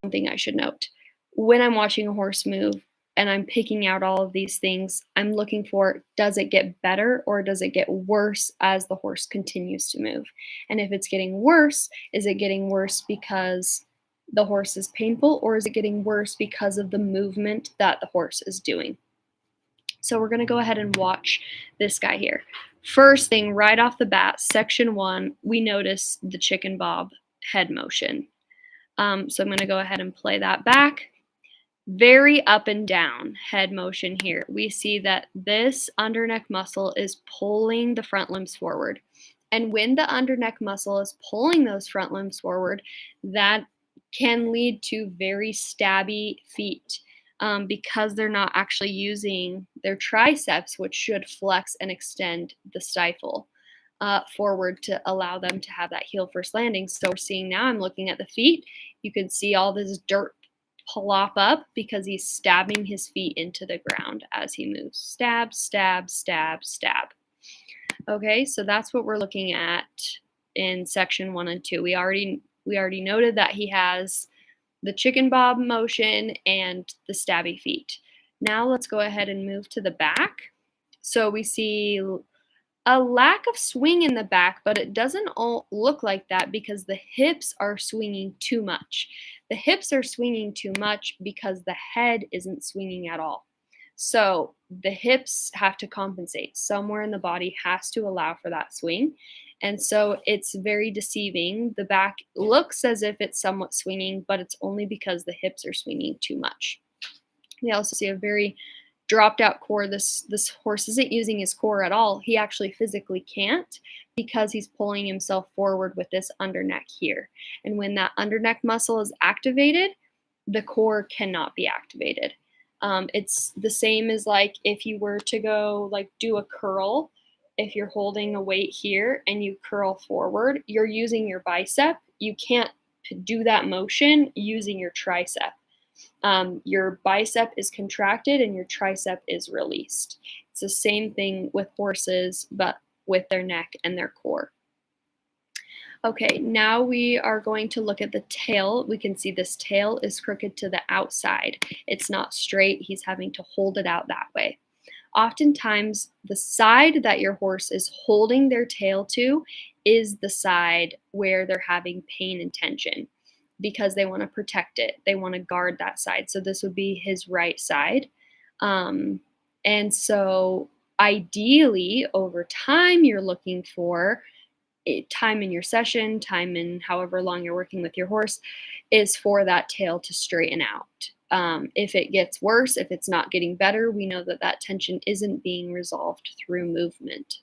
One thing I should note, when I'm watching a horse move and I'm picking out all of these things, I'm looking for, does it get better or does it get worse as the horse continues to move? And if it's getting worse, is it getting worse because the horse is painful, or is it getting worse because of the movement that the horse is doing? So we're going to go ahead and watch this guy here. First thing right off the bat, section 1, we notice the chicken bob head motion. So I'm going to go ahead and play that back. Very up and down head motion here. We see that this underneck muscle is pulling the front limbs forward. And when the underneck muscle is pulling those front limbs forward, that can lead to very stabby feet, because they're not actually using their triceps, which should flex and extend the stifle forward to allow them to have that heel first landing. So we're seeing now, I'm looking at the feet. You can see all this dirt plop up because he's stabbing his feet into the ground as he moves. Stab, stab, stab, stab. Okay, so that's what we're looking at in section 1 and 2. We already noted that he has the chicken bob motion and the stabby feet. Now let's go ahead and move to the back. So we see a lack of swing in the back, but it doesn't all look like that because the hips are swinging too much. The hips are swinging too much because the head isn't swinging at all. So the hips have to compensate. Somewhere in the body has to allow for that swing. And so it's very deceiving. The back looks as if it's somewhat swinging, but it's only because the hips are swinging too much. We also see a very dropped out core. This horse isn't using his core at all. He actually physically can't because he's pulling himself forward with this underneck here. And when that underneck muscle is activated, the core cannot be activated. It's the same as like if you were to go like do a curl. If you're holding a weight here and you curl forward, you're using your bicep. You can't do that motion using your tricep. Your bicep is contracted and your tricep is released. It's the same thing with horses, but with their neck and their core. Okay, now we are going to look at the tail. We can see this tail is crooked to the outside. It's not straight. He's having to hold it out that way. Oftentimes, the side that your horse is holding their tail to is the side where they're having pain and tension because they want to protect it. They want to guard that side. So this would be his right side. And so ideally, over time, you're looking for time in your session, time in however long you're working with your horse, is for that tail to straighten out. If it gets worse, if it's not getting better, we know that that tension isn't being resolved through movement.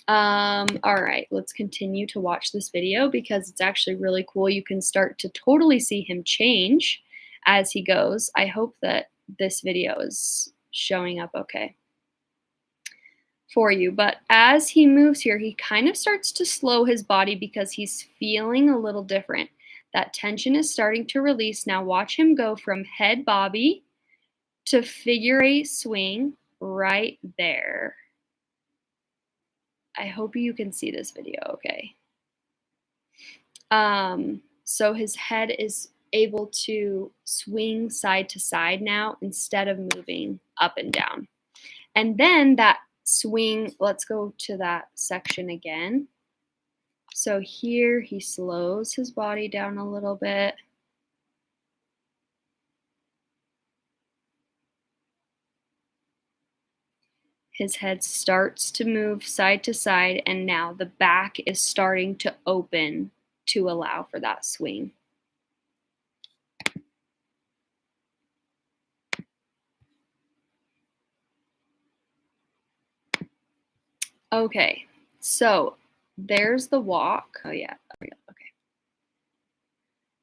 All right, let's continue to watch this video because it's actually really cool. You can start to totally see him change as he goes. I hope that this video is showing up okay for you. But as he moves here, he kind of starts to slow his body because he's feeling a little different. That tension is starting to release. Now watch him go from head bobby to figure eight swing right there. I hope you can see this video okay. So his head is able to swing side to side now instead of moving up and down. And then that swing, let's go to that section again. So here he slows his body down a little bit. His head starts to move side to side, and now the back is starting to open to allow for that swing. Okay, so there's the walk. Oh yeah, okay.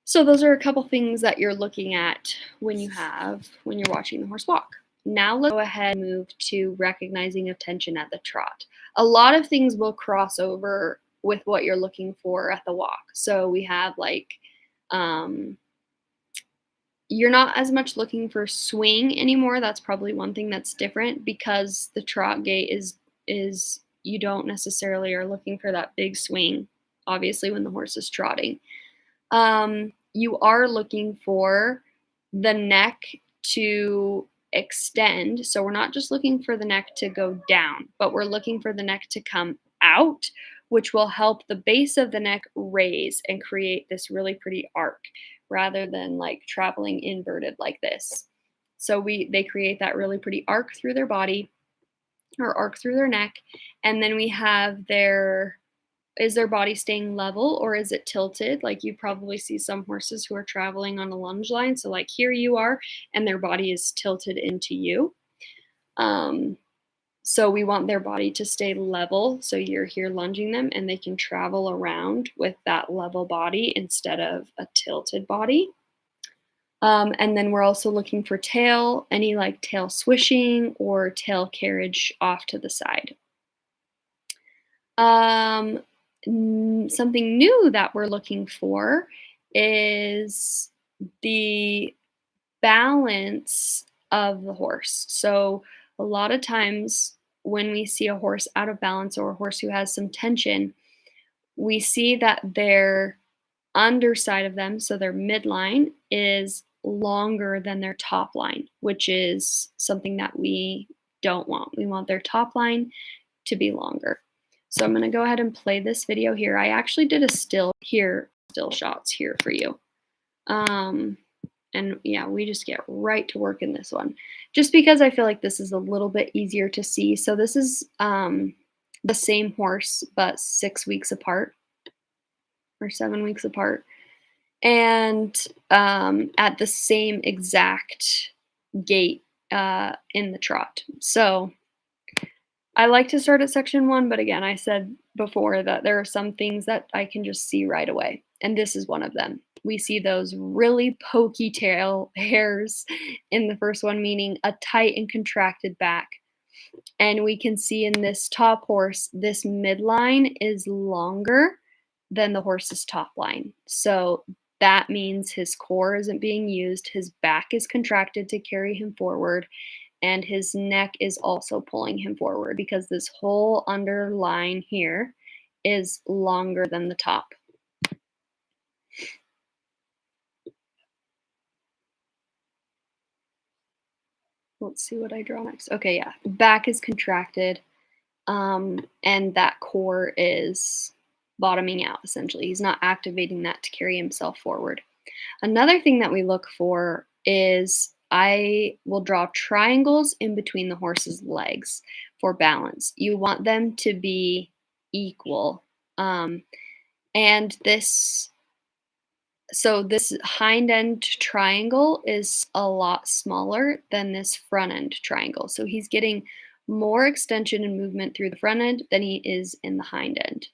So those are a couple things that you're looking at when you're watching the horse walk. Now let's go ahead and move to recognizing attention at the trot. A lot of things will cross over with what you're looking for at the walk. So we have like you're not as much looking for swing anymore. That's probably one thing that's different because the trot gait is you don't necessarily are looking for that big swing, obviously, when the horse is trotting. You are looking for the neck to extend. So we're not just looking for the neck to go down, but we're looking for the neck to come out, which will help the base of the neck raise and create this really pretty arc rather than like traveling inverted like this. So they create that really pretty arc through their body or arc through their neck. And then we have is their body staying level or is it tilted? Like you probably see some horses who are traveling on a lunge line. So like here you are and their body is tilted into you. So we want their body to stay level. So you're here lunging them and they can travel around with that level body instead of a tilted body. And then we're also looking for tail, any like tail swishing or tail carriage off to the side. Something new that we're looking for is the balance of the horse. So a lot of times when we see a horse out of balance or a horse who has some tension, we see that their underside of them, so their midline, is longer than their top line, which is something that we don't want. We want their top line to be longer. So I'm going to go ahead and play this video here. I actually did a still shots here for you. And yeah, we just get right to work in this one, just because I feel like this is a little bit easier to see. So this is the same horse, but 6 weeks apart or 7 weeks apart. And at the same exact gait in the trot. So I like to start at section 1, but again, I said before that there are some things that I can just see right away, and this is one of them. We see those really pokey tail hairs in the first one, meaning a tight and contracted back. And we can see in this top horse, this midline is longer than the horse's top line. So that means his core isn't being used, his back is contracted to carry him forward, and his neck is also pulling him forward because this whole underline here is longer than the top. Let's see what I draw next. Okay, yeah, back is contracted, and that core is bottoming out, essentially. He's not activating that to carry himself forward. Another thing that we look for is I will draw triangles in between the horse's legs for balance. You want them to be equal. And this hind end triangle is a lot smaller than this front end triangle. So he's getting more extension and movement through the front end than he is in the hind end.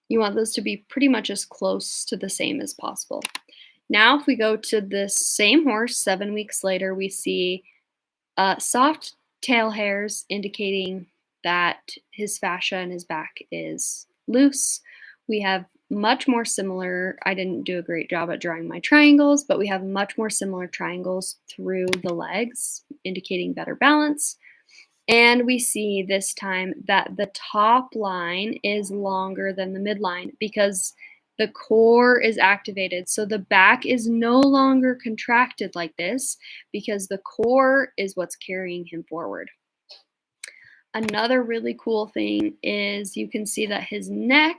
You want those to be pretty much as close to the same as possible. Now, if we go to this same horse 7 weeks later, we see soft tail hairs indicating that his fascia in his back is loose. We have much more similar, I didn't do a great job at drawing my triangles, but we have much more similar triangles through the legs, indicating better balance. And we see this time that the top line is longer than the midline because The core is activated. So the back is no longer contracted like this because the core is what's carrying him forward. Another really cool thing is you can see that his neck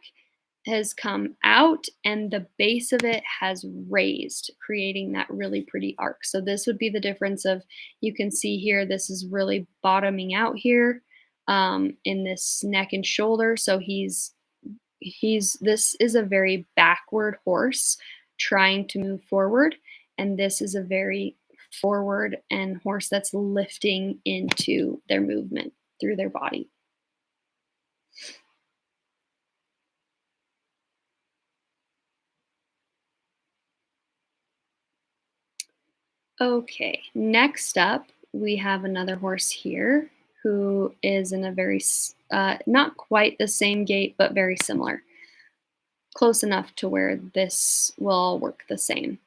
has come out and the base of it has raised, creating that really pretty arc. So this would be the difference of, you can see here, this is really bottoming out here in this neck and shoulder. So this is a very backward horse trying to move forward, and this is a very forward and horse that's lifting into their movement through their body. Okay, next up we have another horse here who is in a very not quite the same gait but very similar, close enough to where this will all work the same.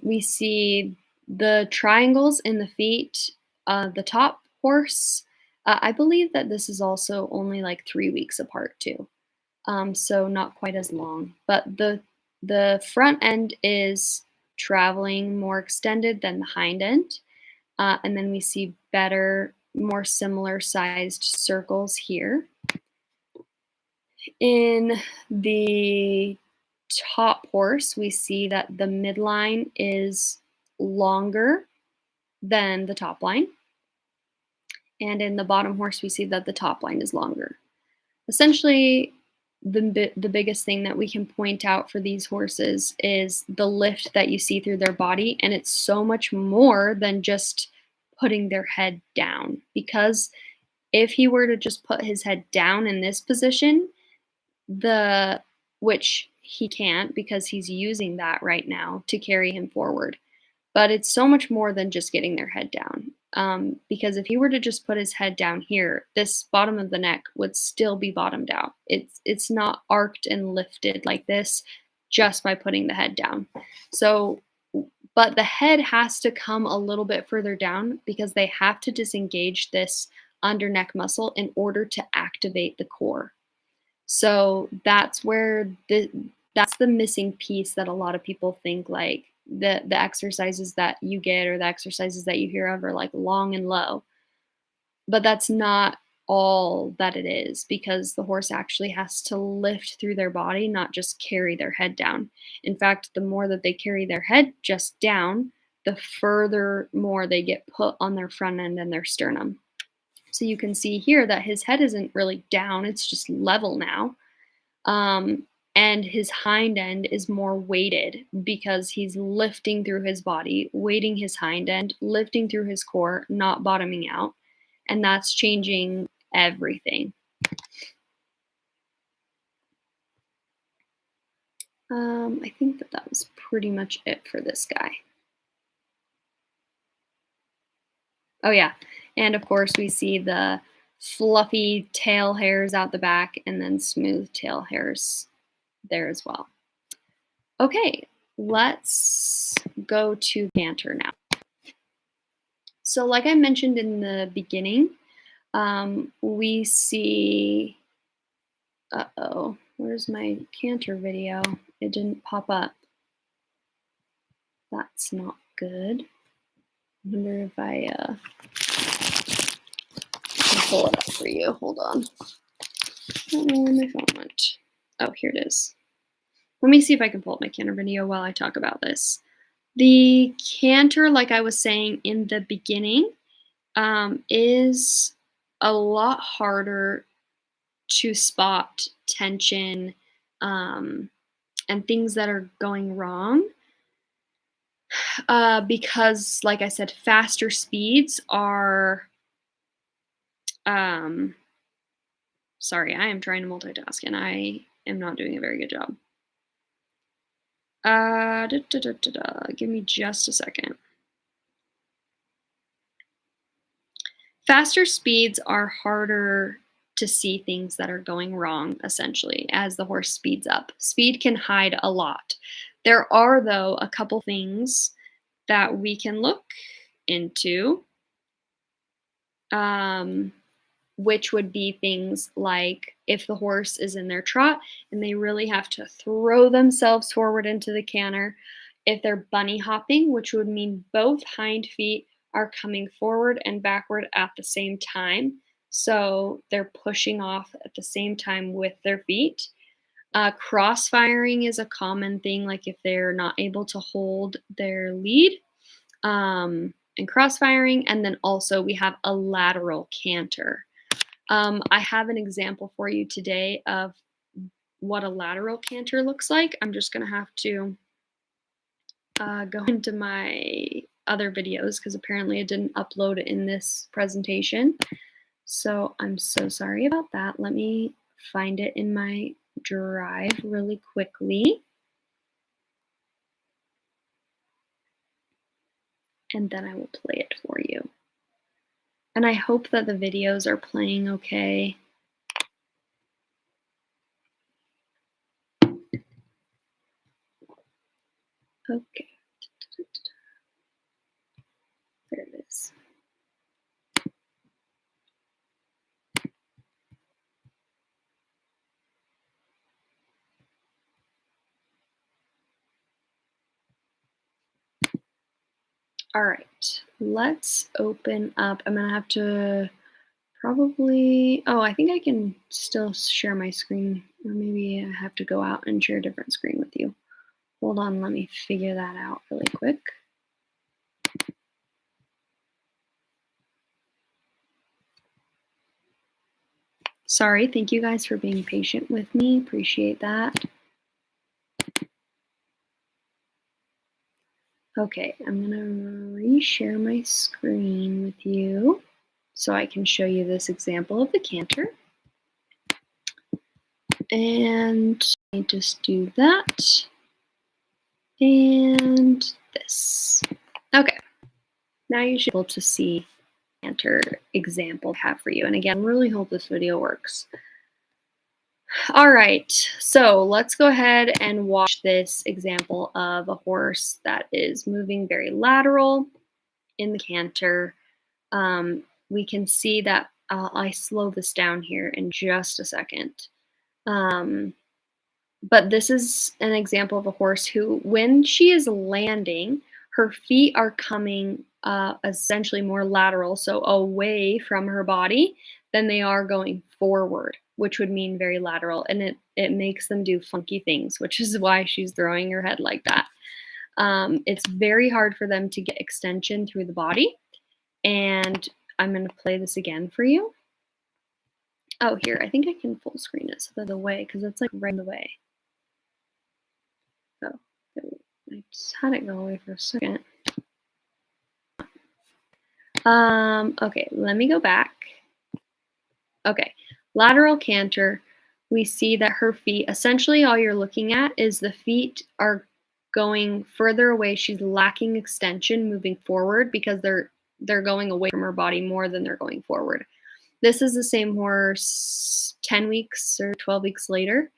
We see the triangles in the feet. The top horse, I believe that this is also only like 3 weeks apart too, so not quite as long. But the front end is traveling more extended than the hind end, and then we see better, more similar sized circles here. In the top horse, we see that the midline is longer than the top line. And in the bottom horse, we see that the top line is longer. Essentially, the biggest thing that we can point out for these horses is the lift that you see through their body. And it's so much more than just putting their head down. Because if he were to just put his head down in this position, which he can't because he's using that right now to carry him forward. But it's so much more than just getting their head down. Because if he were to just put his head down here, this bottom of the neck would still be bottomed out. It's not arched and lifted like this just by putting the head down. So, but the head has to come a little bit further down because they have to disengage this under neck muscle in order to activate the core. So that's where that's the missing piece that a lot of people think, like the exercises that you get or the exercises that you hear of are like long and low. But that's not all that it is, because the horse actually has to lift through their body, not just carry their head down. In fact, the more that they carry their head just down, the further more they get put on their front end and their sternum. So you can see here that his head isn't really down, it's just level now. And his hind end is more weighted because he's lifting through his body, weighting his hind end, lifting through his core, not bottoming out. And that's changing everything. I think that was pretty much it for this guy. Oh yeah, and of course we see the fluffy tail hairs out the back and then smooth tail hairs there as well. Okay, let's go to canter now. So like I mentioned in the beginning, we see, uh-oh, where's my canter video? It didn't pop up. That's not good. I wonder if I can pull it up for you. Hold on. I don't know where my phone went. Oh, here it is. Let me see if I can pull up my canter video while I talk about this. The canter, like I was saying in the beginning, is a lot harder to spot tension and things that are going wrong because, like I said, faster speeds are sorry, I am trying to multitask and I am not doing a very good job. Give me just a second. Faster speeds are harder to see things that are going wrong, essentially, as the horse speeds up. Speed can hide a lot. There are, though, a couple things that we can look into. which would be things like if the horse is in their trot and they really have to throw themselves forward into the canter. If they're bunny hopping, which would mean both hind feet are coming forward and backward at the same time. So they're pushing off at the same time with their feet. Cross-firing is a common thing, like if they're not able to hold their lead, and cross-firing. And then also we have a lateral canter. I have an example for you today of what a lateral canter looks like. I'm just going to have to go into my other videos because apparently it didn't upload in this presentation. So I'm so sorry about that. Let me find it in my drive really quickly. And then I will play it for you. And I hope that the videos are playing okay. Okay. There it is. All right, let's open up. I'm gonna have to probably, oh, I think I can still share my screen, or maybe I have to go out and share a different screen with you. Hold on, let me figure that out really quick. Sorry, thank you guys for being patient with me. Appreciate that. Okay, I'm gonna reshare my screen with you so I can show you this example of the canter. And I just do that and this. Okay, now you should be able to see the canter example I have for you. And again, really hope this video works. All right, so let's go ahead and watch this example of a horse that is moving very lateral in the canter. We can see that I slow this down here in just a second. But this is an example of a horse who, when she is landing, her feet are coming essentially more lateral, so away from her body, than they are going forward, which would mean very lateral. And it makes them do funky things, which is why she's throwing her head like that. It's very hard for them to get extension through the body. And I'm going to play this again for you. Oh, here, I think I can full screen it so they're the way, because it's like right in the way. Oh, I just had it go away for a second. Okay, let me go back. Okay, lateral canter, we see that her feet, essentially all you're looking at is the feet are going further away. She's lacking extension moving forward because they're going away from her body more than they're going forward. This is the same horse 10 weeks or 12 weeks later.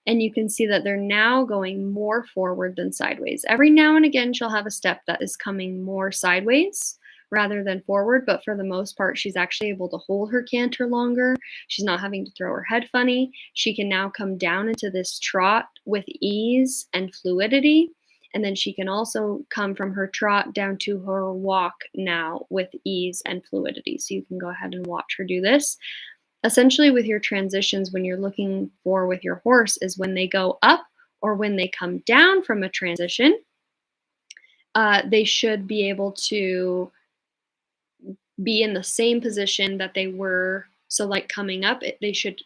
And you can see that they're now going more forward than sideways. Every now and again, she'll have a step that is coming more sideways rather than forward, but for the most part, she's actually able to hold her canter longer. She's not having to throw her head funny. She can now come down into this trot with ease and fluidity. And then she can also come from her trot down to her walk now with ease and fluidity. So you can go ahead and watch her do this. Essentially, with your transitions, when you're looking for with your horse is when they go up or when they come down from a transition, they should be able to be in the same position that they were. So like coming up, they should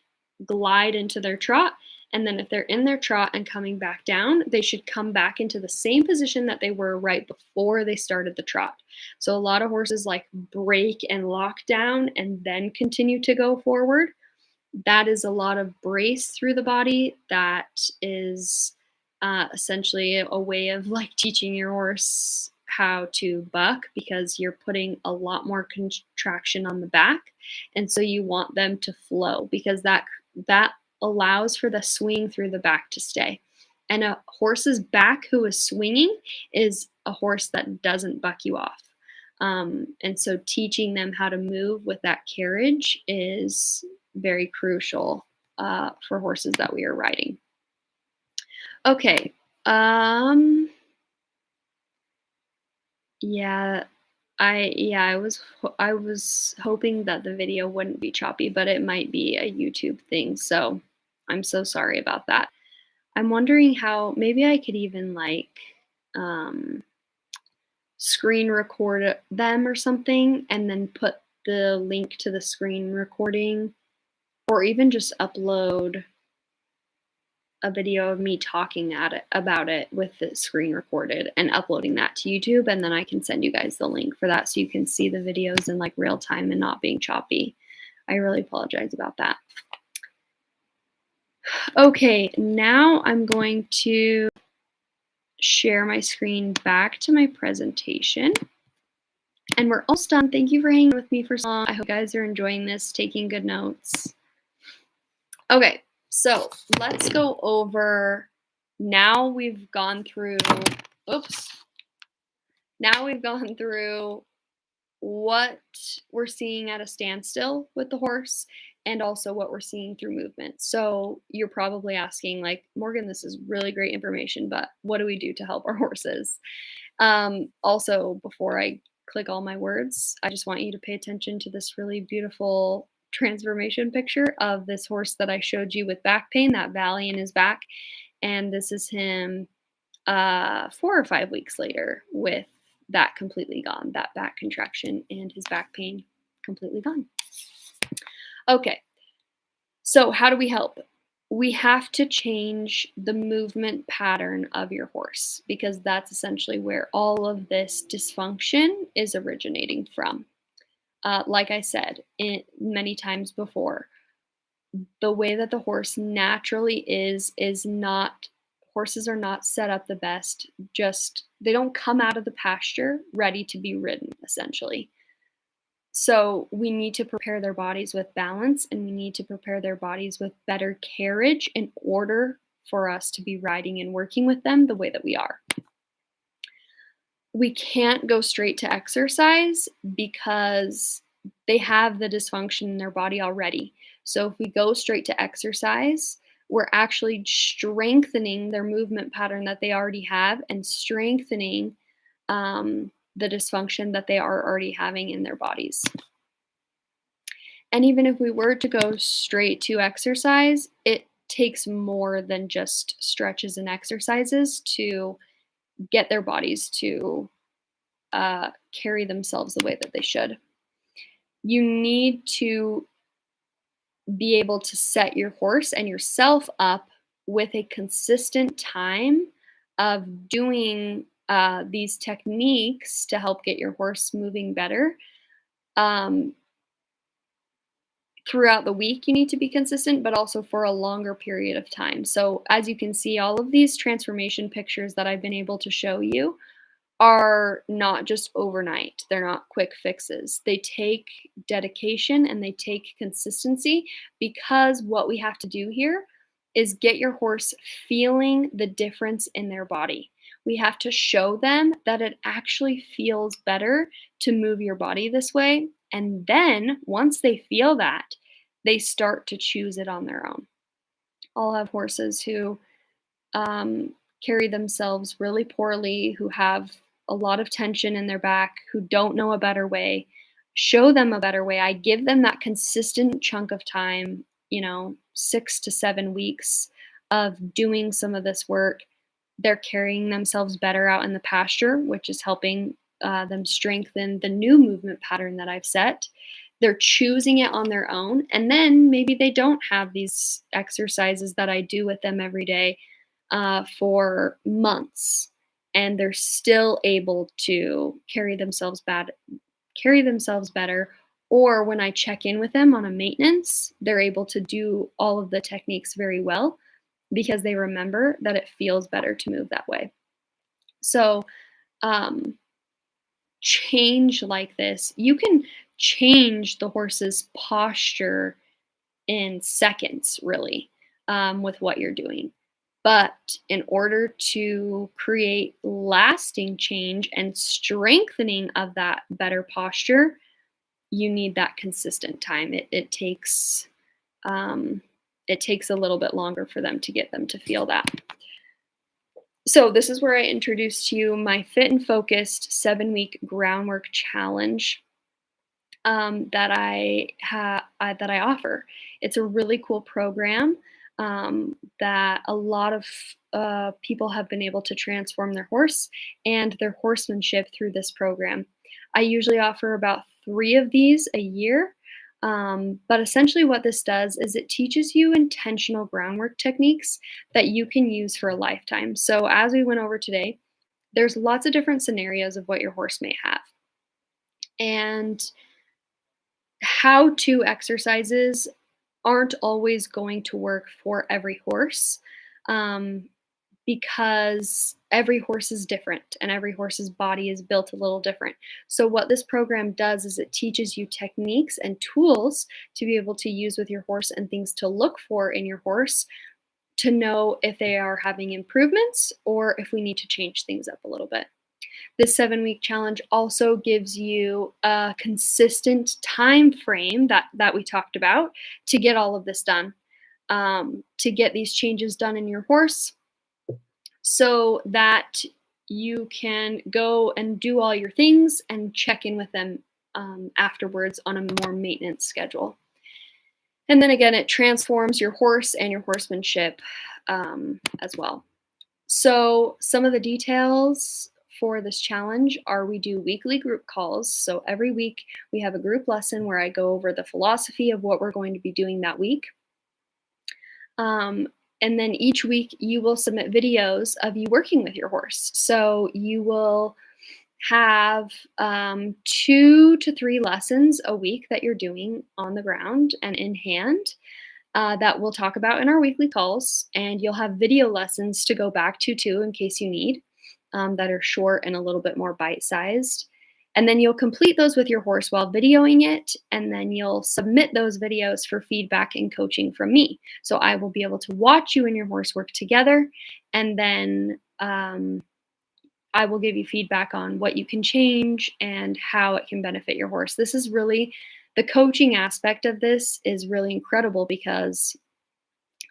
glide into their trot. And then if they're in their trot and coming back down, they should come back into the same position that they were right before they started the trot. So a lot of horses like break and lock down and then continue to go forward. That is a lot of brace through the body. That is essentially a way of like teaching your horse how to buck because you're putting a lot more contraction on the back. And so you want them to flow because that allows for the swing through the back to stay. And a horse's back who is swinging is a horse that doesn't buck you off. And so teaching them how to move with that carriage is very crucial for horses that we are riding. Okay. Um, yeah, I was hoping that the video wouldn't be choppy, but it might be a YouTube thing. So I'm so sorry about that. I'm wondering how maybe I could even like um, screen record them or something and then put the link to the screen recording or even just upload a video of me talking about it with the screen recorded and uploading that to YouTube, and then I can send you guys the link for that so you can see the videos in like real time and not being choppy. I really apologize about that. Okay, now I'm going to share my screen back to my presentation. And we're almost done. Thank you for hanging with me for so long. I hope you guys are enjoying this, taking good notes. Okay, so let's go over, now we've gone through, now we've gone through what we're seeing at a standstill with the horse and also what we're seeing through movement. So you're probably asking like, Morgan, this is really great information, but what do we do to help our horses? Also, before I click all my words, I just want you to pay attention to this really beautiful transformation picture of this horse that I showed you with back pain, that valley in his back. And this is him 4 or 5 weeks later with that completely gone, that back contraction and his back pain completely gone. Okay, so how do we help? We have to change the movement pattern of your horse because that's essentially where all of this dysfunction is originating from. Like I said many times before, the way that the horse naturally is not, horses are not set up the best. Just, they don't come out of the pasture ready to be ridden, essentially. So we need to prepare their bodies with balance and we need to prepare their bodies with better carriage in order for us to be riding and working with them the way that we are. We can't go straight to exercise because they have the dysfunction in their body already. So if we go straight to exercise, we're actually strengthening their movement pattern that they already have and strengthening the dysfunction that they are already having in their bodies. And even if we were to go straight to exercise, it takes more than just stretches and exercises to get their bodies to carry themselves the way that they should. You need to be able to set your horse and yourself up with a consistent time of doing these techniques to help get your horse moving better. Throughout the week, you need to be consistent, but also for a longer period of time. So as you can see, all of these transformation pictures that I've been able to show you are not just overnight. They're not quick fixes. They take dedication and they take consistency because what we have to do here is get your horse feeling the difference in their body. We have to show them that it actually feels better to move your body this way. And then once they feel that, they start to choose it on their own. I'll have horses who carry themselves really poorly, who have a lot of tension in their back, who don't know a better way. Show them a better way. I give them that consistent chunk of time, 6 to 7 weeks of doing some of this work. They're carrying themselves better out in the pasture, which is helping them strengthen the new movement pattern that I've set. They're choosing it on their own. And then maybe they don't have these exercises that I do with them every day for months, and they're still able to carry themselves better. Or when I check in with them on a maintenance, they're able to do all of the techniques very well because they remember that it feels better to move that way. So change like this, you can change the horse's posture in seconds, really, with what you're doing. But in order to create lasting change and strengthening of that better posture, you need that consistent time. Um, it takes a little bit longer for them to get them to feel that. So this is where I introduced to you my Fit and Focused 7-week groundwork challenge that I offer. It's a really cool program that a lot of people have been able to transform their horse and their horsemanship through this program. I usually offer about 3 of these a year. But essentially, what this does is it teaches you intentional groundwork techniques that you can use for a lifetime. So, as we went over today, there's lots of different scenarios of what your horse may have. And how to exercises aren't always going to work for every horse um, because every horse is different and every horse's body is built a little different. So, what this program does is it teaches you techniques and tools to be able to use with your horse and things to look for in your horse to know if they are having improvements or if we need to change things up a little bit. This 7-week challenge also gives you a consistent time frame that we talked about to get all of this done, to get these changes done in your horse so that you can go and do all your things and check in with them afterwards on a more maintenance schedule. And then again, it transforms your horse and your horsemanship as well. So, some of the details for this challenge are we do weekly group calls. So, every week we have a group lesson where I go over the philosophy of what we're going to be doing that week. And then each week you will submit videos of you working with your horse. So, you will have 2 to 3 lessons a week that you're doing on the ground and in hand that we'll talk about in our weekly calls. And you'll have video lessons to go back to too in case you need that are short and a little bit more bite sized. And then you'll complete those with your horse while videoing it. And then you'll submit those videos for feedback and coaching from me. So I will be able to watch you and your horse work together. And then I will give you feedback on what you can change and how it can benefit your horse. This is really the coaching aspect of this is really incredible because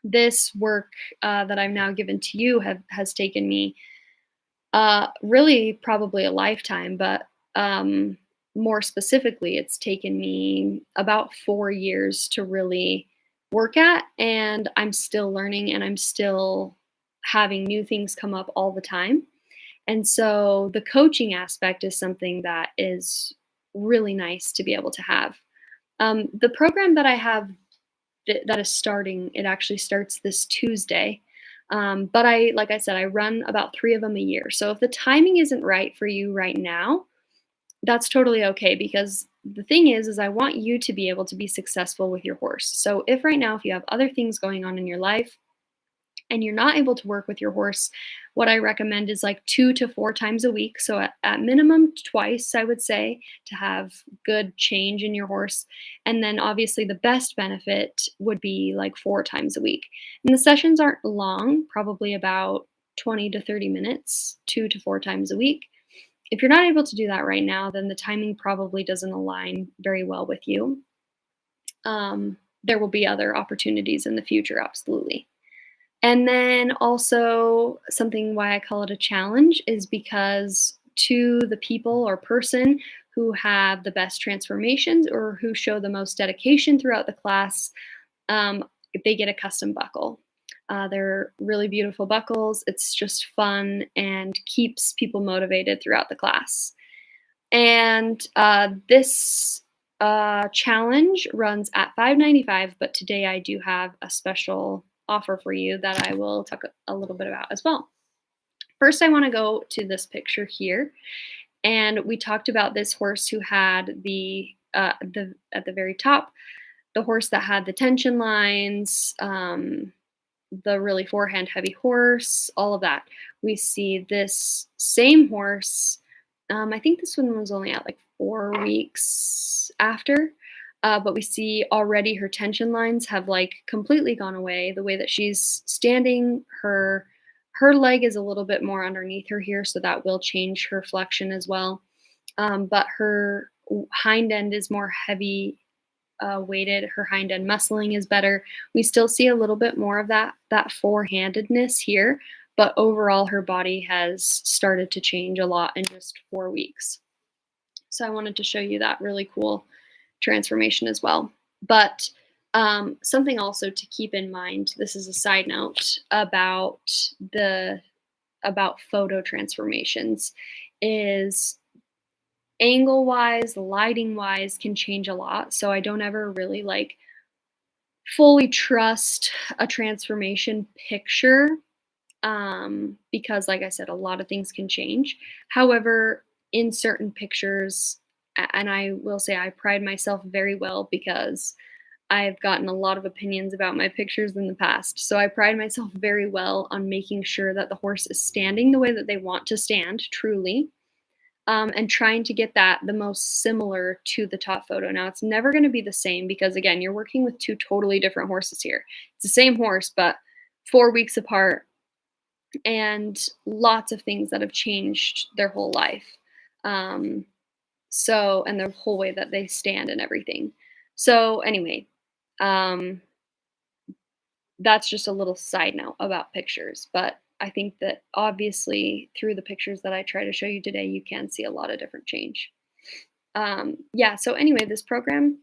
this work that I've now given to you has taken me really probably a lifetime, but more specifically, it's taken me about 4 years to really work at, and I'm still learning and I'm still having new things come up all the time. And so the coaching aspect is something that is really nice to be able to have. The program that I have that is starting, it actually starts this Tuesday. But like I said, I run about 3 of them a year. So if the timing isn't right for you right now, that's totally okay because the thing is I want you to be able to be successful with your horse. So if right now, if you have other things going on in your life, and you're not able to work with your horse, what I recommend is like 2 to 4 times a week. So at minimum twice, I would say, to have good change in your horse. And then obviously the best benefit would be like 4 times a week. And the sessions aren't long, probably about 20 to 30 minutes, 2 to 4 times a week. If you're not able to do that right now, then the timing probably doesn't align very well with you. There will be other opportunities in the future, absolutely. And then also something why I call it a challenge is because to the people or person who have the best transformations or who show the most dedication throughout the class, um, they get a custom buckle. They're really beautiful buckles. It's just fun and keeps people motivated throughout the class. And this challenge runs at $5.95, but today I do have a special offer for you that I will talk a little bit about as well. First, I want to go to this picture here, and we talked about this horse who had the at the very top, the horse that had the tension lines, the really forehand heavy horse, all of that. We see this same horse. I think this one was only at like 4 weeks after. But we see already her tension lines have like completely gone away. The way that she's standing, her leg is a little bit more underneath her here, so that will change her flexion as well. But her hind end is more heavy weighted. Her hind end muscling is better. We still see a little bit more of that four-handedness here, but overall her body has started to change a lot in just 4 weeks. So I wanted to show you that really cool transformation as well. But something also to keep in mind, this is a side note about photo transformations, is angle wise, lighting wise can change a lot. So I don't ever really like fully trust a transformation picture because, like I said, a lot of things can change. However, in certain pictures, and I will say I pride myself very well because I've gotten a lot of opinions about my pictures in the past. So I pride myself very well on making sure that the horse is standing the way that they want to stand, truly, and trying to get that the most similar to the top photo. Now, it's never going to be the same because, again, you're working with two totally different horses here. It's the same horse, but 4 weeks apart, and lots of things that have changed their whole life. Um, and the whole way that they stand and everything. So, anyway, um, that's just a little side note about pictures. But I think that obviously through the pictures that I try to show you today, you can see a lot of different change. Yeah, so anyway, this program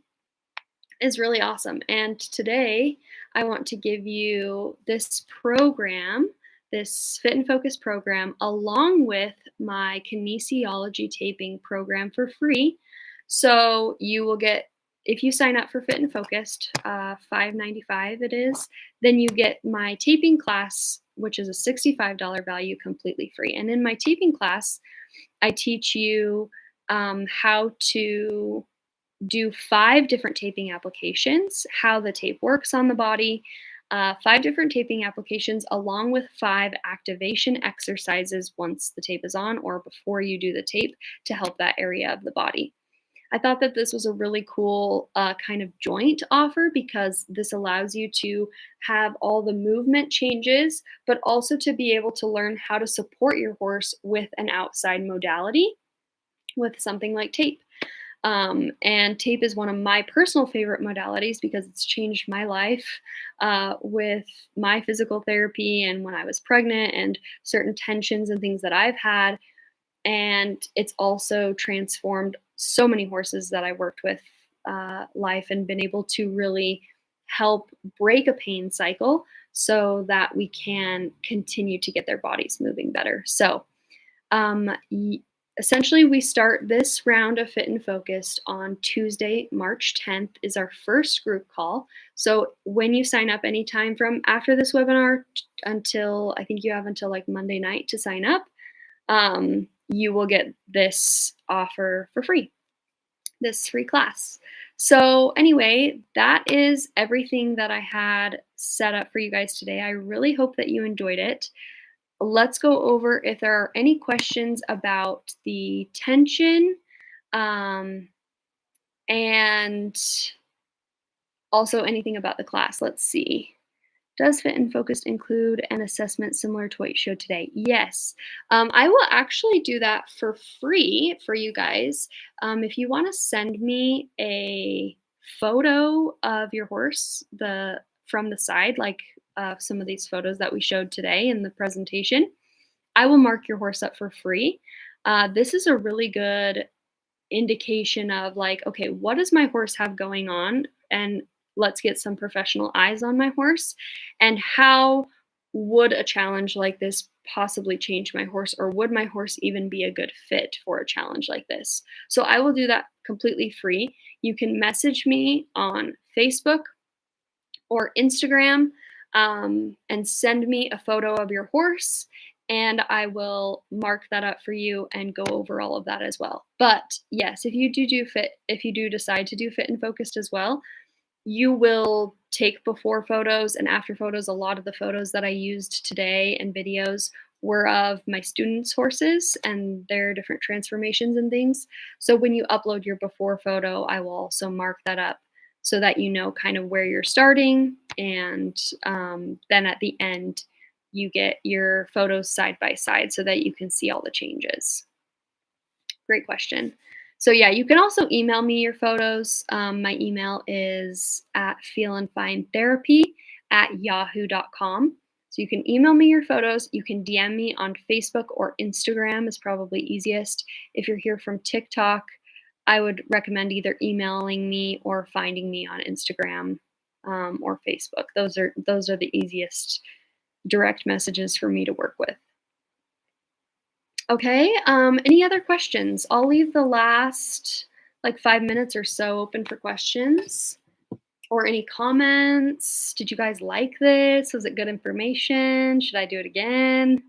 is really awesome. And today I want to give you this program, this Fit and Focus program, along with my kinesiology taping program for free. So you will get, if you sign up for Fit and Focused, $5.95 it is, then you get my taping class, which is a $65 value, completely free. And in my taping class, I teach you how to do 5 different taping applications, how the tape works on the body, 5 different taping applications, along with 5 activation exercises once the tape is on or before you do the tape to help that area of the body. I thought that this was a really cool kind of joint offer because this allows you to have all the movement changes, but also to be able to learn how to support your horse with an outside modality with something like tape. And tape is one of my personal favorite modalities because it's changed my life with my physical therapy and when I was pregnant and certain tensions and things that I've had. And it's also transformed so many horses that I worked with life and been able to really help break a pain cycle so that we can continue to get their bodies moving better. So, um, essentially, we start this round of Fit and Focused on Tuesday, March 10th is our first group call. So when you sign up anytime from after this webinar until, I think you have until like Monday night to sign up, you will get this offer for free, this free class. So anyway, that is everything that I had set up for you guys today. I really hope that you enjoyed it. Let's go over if there are any questions about the tension and also anything about the class. Let's see. Does Fit and Focused include an assessment similar to what you showed today? Yes. I will actually do that for free for you guys. If you want to send me a photo of your horse from the side, like some of these photos that we showed today in the presentation, I will mark your horse up for free. This is a really good indication of like, okay, what does my horse have going on? And let's get some professional eyes on my horse. And how would a challenge like this possibly change my horse? Or would my horse even be a good fit for a challenge like this? So I will do that completely free. You can message me on Facebook or Instagram and send me a photo of your horse, and I will mark that up for you and go over all of that as well. But yes, if you do decide to do Fit and Focused as well, you will take before photos and after photos. A lot of the photos that I used today and videos were of my students' horses and their different transformations and things. So when you upload your before photo, I will also mark that up so that you know kind of where you're starting. And then at the end, you get your photos side by side so that you can see all the changes. Great question. So yeah, you can also email me your photos. My email is at feelinfinetherapy@yahoo.com. So you can email me your photos. You can DM me on Facebook or Instagram is probably easiest. If you're here from TikTok, I would recommend either emailing me or finding me on Instagram or Facebook. Those are the easiest direct messages for me to work with. Okay, any other questions? I'll leave the last, like, 5 minutes or so open for questions or any comments. Did you guys like this? Was it good information? Should I do it again?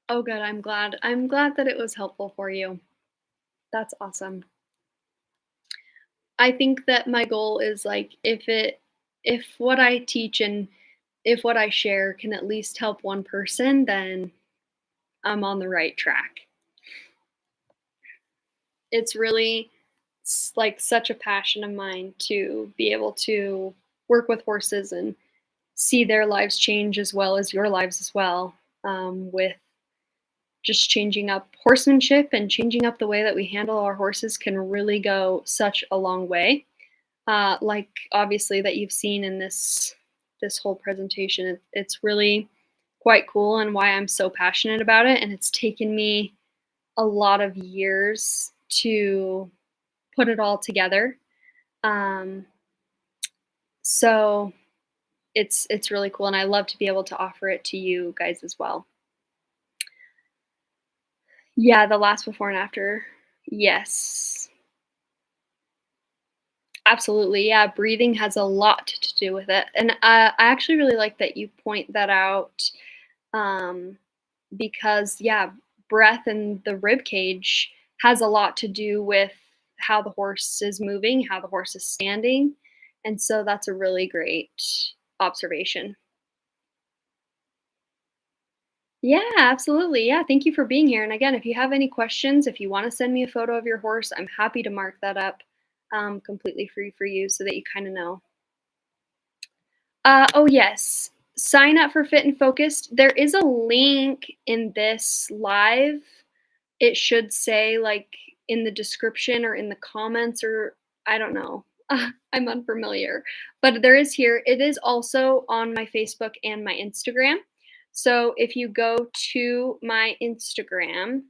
Oh, good, I'm glad that it was helpful for you. That's awesome. I think that my goal is, like, if what I teach and if what I share can at least help one person, then I'm on the right track. It's really like such a passion of mine to be able to work with horses and see their lives change as well as your lives as well, with just changing up horsemanship and changing up the way that we handle our horses can really go such a long way. Like obviously that you've seen in this whole presentation, it's really quite cool and why I'm so passionate about it. And it's taken me a lot of years to put it all together. Um, so it's really cool, and I love to be able to offer it to you guys as well. Yeah, the last before and after. Yes. Absolutely. Yeah, breathing has a lot to do with it. And I actually really like that you point that out, um, because, yeah, breath and the rib cage has a lot to do with how the horse is moving, how the horse is standing. And so that's a really great observation. Yeah, absolutely. Yeah, thank you for being here. And again, if you have any questions, if you want to send me a photo of your horse, I'm happy to mark that up, completely free for you so that you kind of know. Oh, yes. Sign up for Fit and Focused. There is a link in this live. It should say like in the description or in the comments, or I don't know. I'm unfamiliar. But there is here. It is also on my Facebook and my Instagram. So if you go to my Instagram,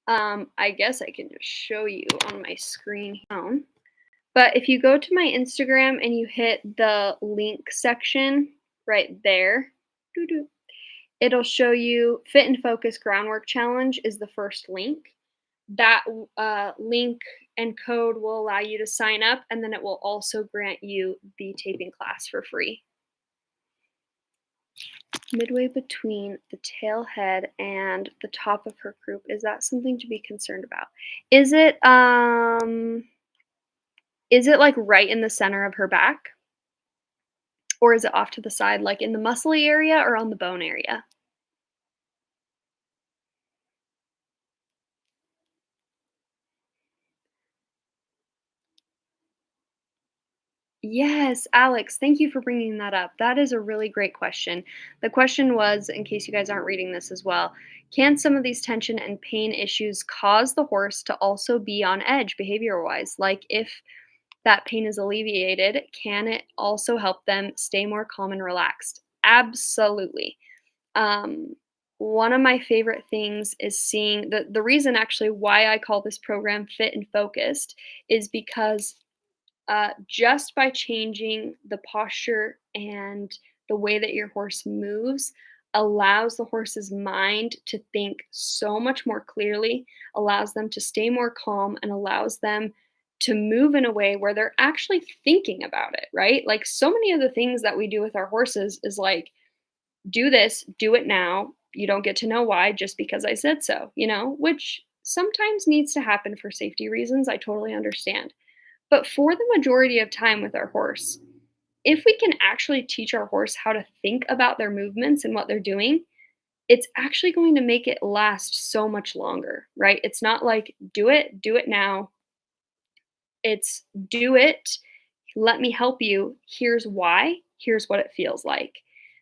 I guess I can just show you on my screen here. But if you go to my Instagram and you hit the link section right there, doo-doo, it'll show you Fit and Focus Groundwork Challenge is the first link. That link and code will allow you to sign up, and then it will also grant you the taping class for free. Midway between the tail head and the top of her croup, is that something to be concerned about? Is it is it like right in the center of her back? Or is it off to the side, like in the muscly area or on the bone area? Yes, Alex, thank you for bringing that up. That is a really great question. The question was, in case you guys aren't reading this as well, can some of these tension and pain issues cause the horse to also be on edge behavior wise? Like if that pain is alleviated, can it also help them stay more calm and relaxed? Absolutely. Um, One of my favorite things is seeing the reason actually why I call this program Fit and Focused is because just by changing the posture and the way that your horse moves allows the horse's mind to think so much more clearly, allows them to stay more calm, and allows them to move in a way where they're actually thinking about it, right? Like so many of the things that we do with our horses is like, do this, do it now. You don't get to know why just because I said so, which sometimes needs to happen for safety reasons. I totally understand. But for the majority of time with our horse, if we can actually teach our horse how to think about their movements and what they're doing, it's actually going to make it last so much longer, right? It's not like, do it now. It's do it, let me help you. Here's why, here's what it feels like.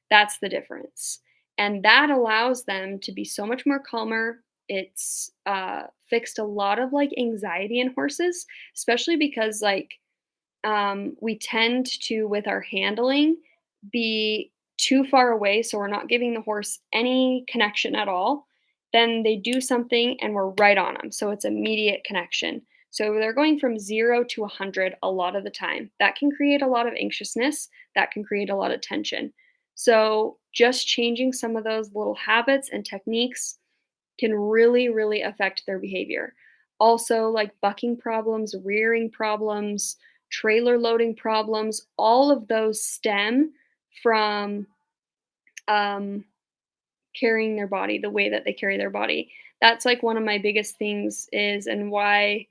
That's the difference. And that allows them to be so much more calmer. It's fixed a lot of like anxiety in horses, especially because like we tend to, with our handling, be too far away. So we're not giving the horse any connection at all. Then they do something and we're right on them. So it's immediate connection. So they're going from 0 to 100 a lot of the time. That can create a lot of anxiousness. That can create a lot of tension. So just changing some of those little habits and techniques can really, really affect their behavior. Also, like bucking problems, rearing problems, trailer loading problems, all of those stem from um, carrying their body, the way that they carry their body. That's like one of my biggest things is, and why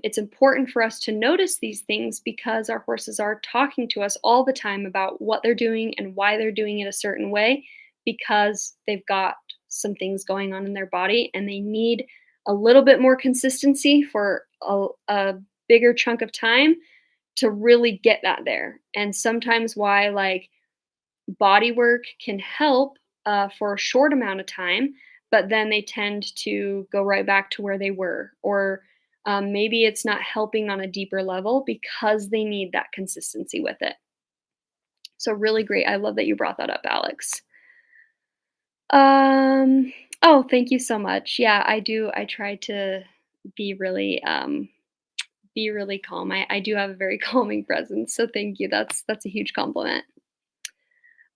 it's important for us to notice these things because our horses are talking to us all the time about what they're doing and why they're doing it a certain way because they've got some things going on in their body and they need a little bit more consistency for a bigger chunk of time to really get that there. And sometimes why like body work can help for a short amount of time, but then they tend to go right back to where they were. Or maybe it's not helping on a deeper level because they need that consistency with it. So, really great. I love that you brought that up, Alex. Um, oh, thank you so much. Yeah, I do. I try to be really be really calm. I do have a very calming presence. So thank you. That's a huge compliment.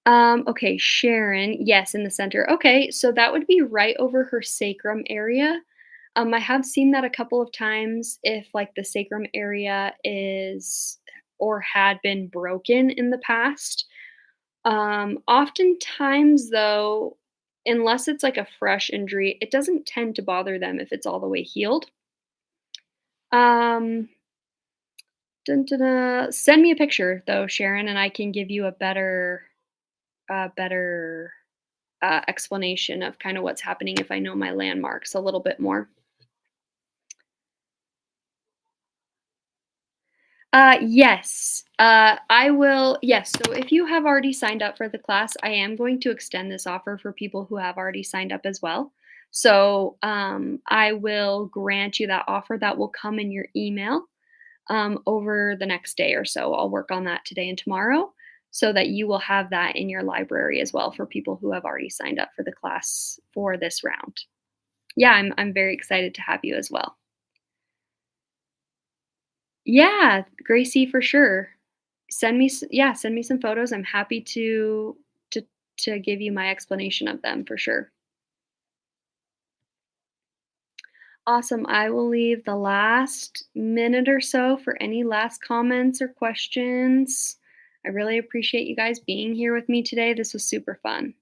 Okay, Sharon, yes, in the center. Okay, so that would be right over her sacrum area. I have seen that a couple of times if like the sacrum area is or had been broken in the past. Oftentimes though, unless it's like a fresh injury, it doesn't tend to bother them if it's all the way healed. Um, Send me a picture though, Sharon, and I can give you a better explanation of kind of what's happening if I know my landmarks a little bit more. Yes, I will. Yes, so if you have already signed up for the class, I am going to extend this offer for people who have already signed up as well. So I will grant you that offer that will come in your email over the next day or so. I'll work on that today and tomorrow so that you will have that in your library as well for people who have already signed up for the class for this round. Yeah, I'm very excited to have you as well. Yeah, Gracie for sure. Send me some photos. I'm happy to to give you my explanation of them for sure. Awesome. I will leave the last minute or so for any last comments or questions. I really appreciate you guys being here with me today. This was super fun.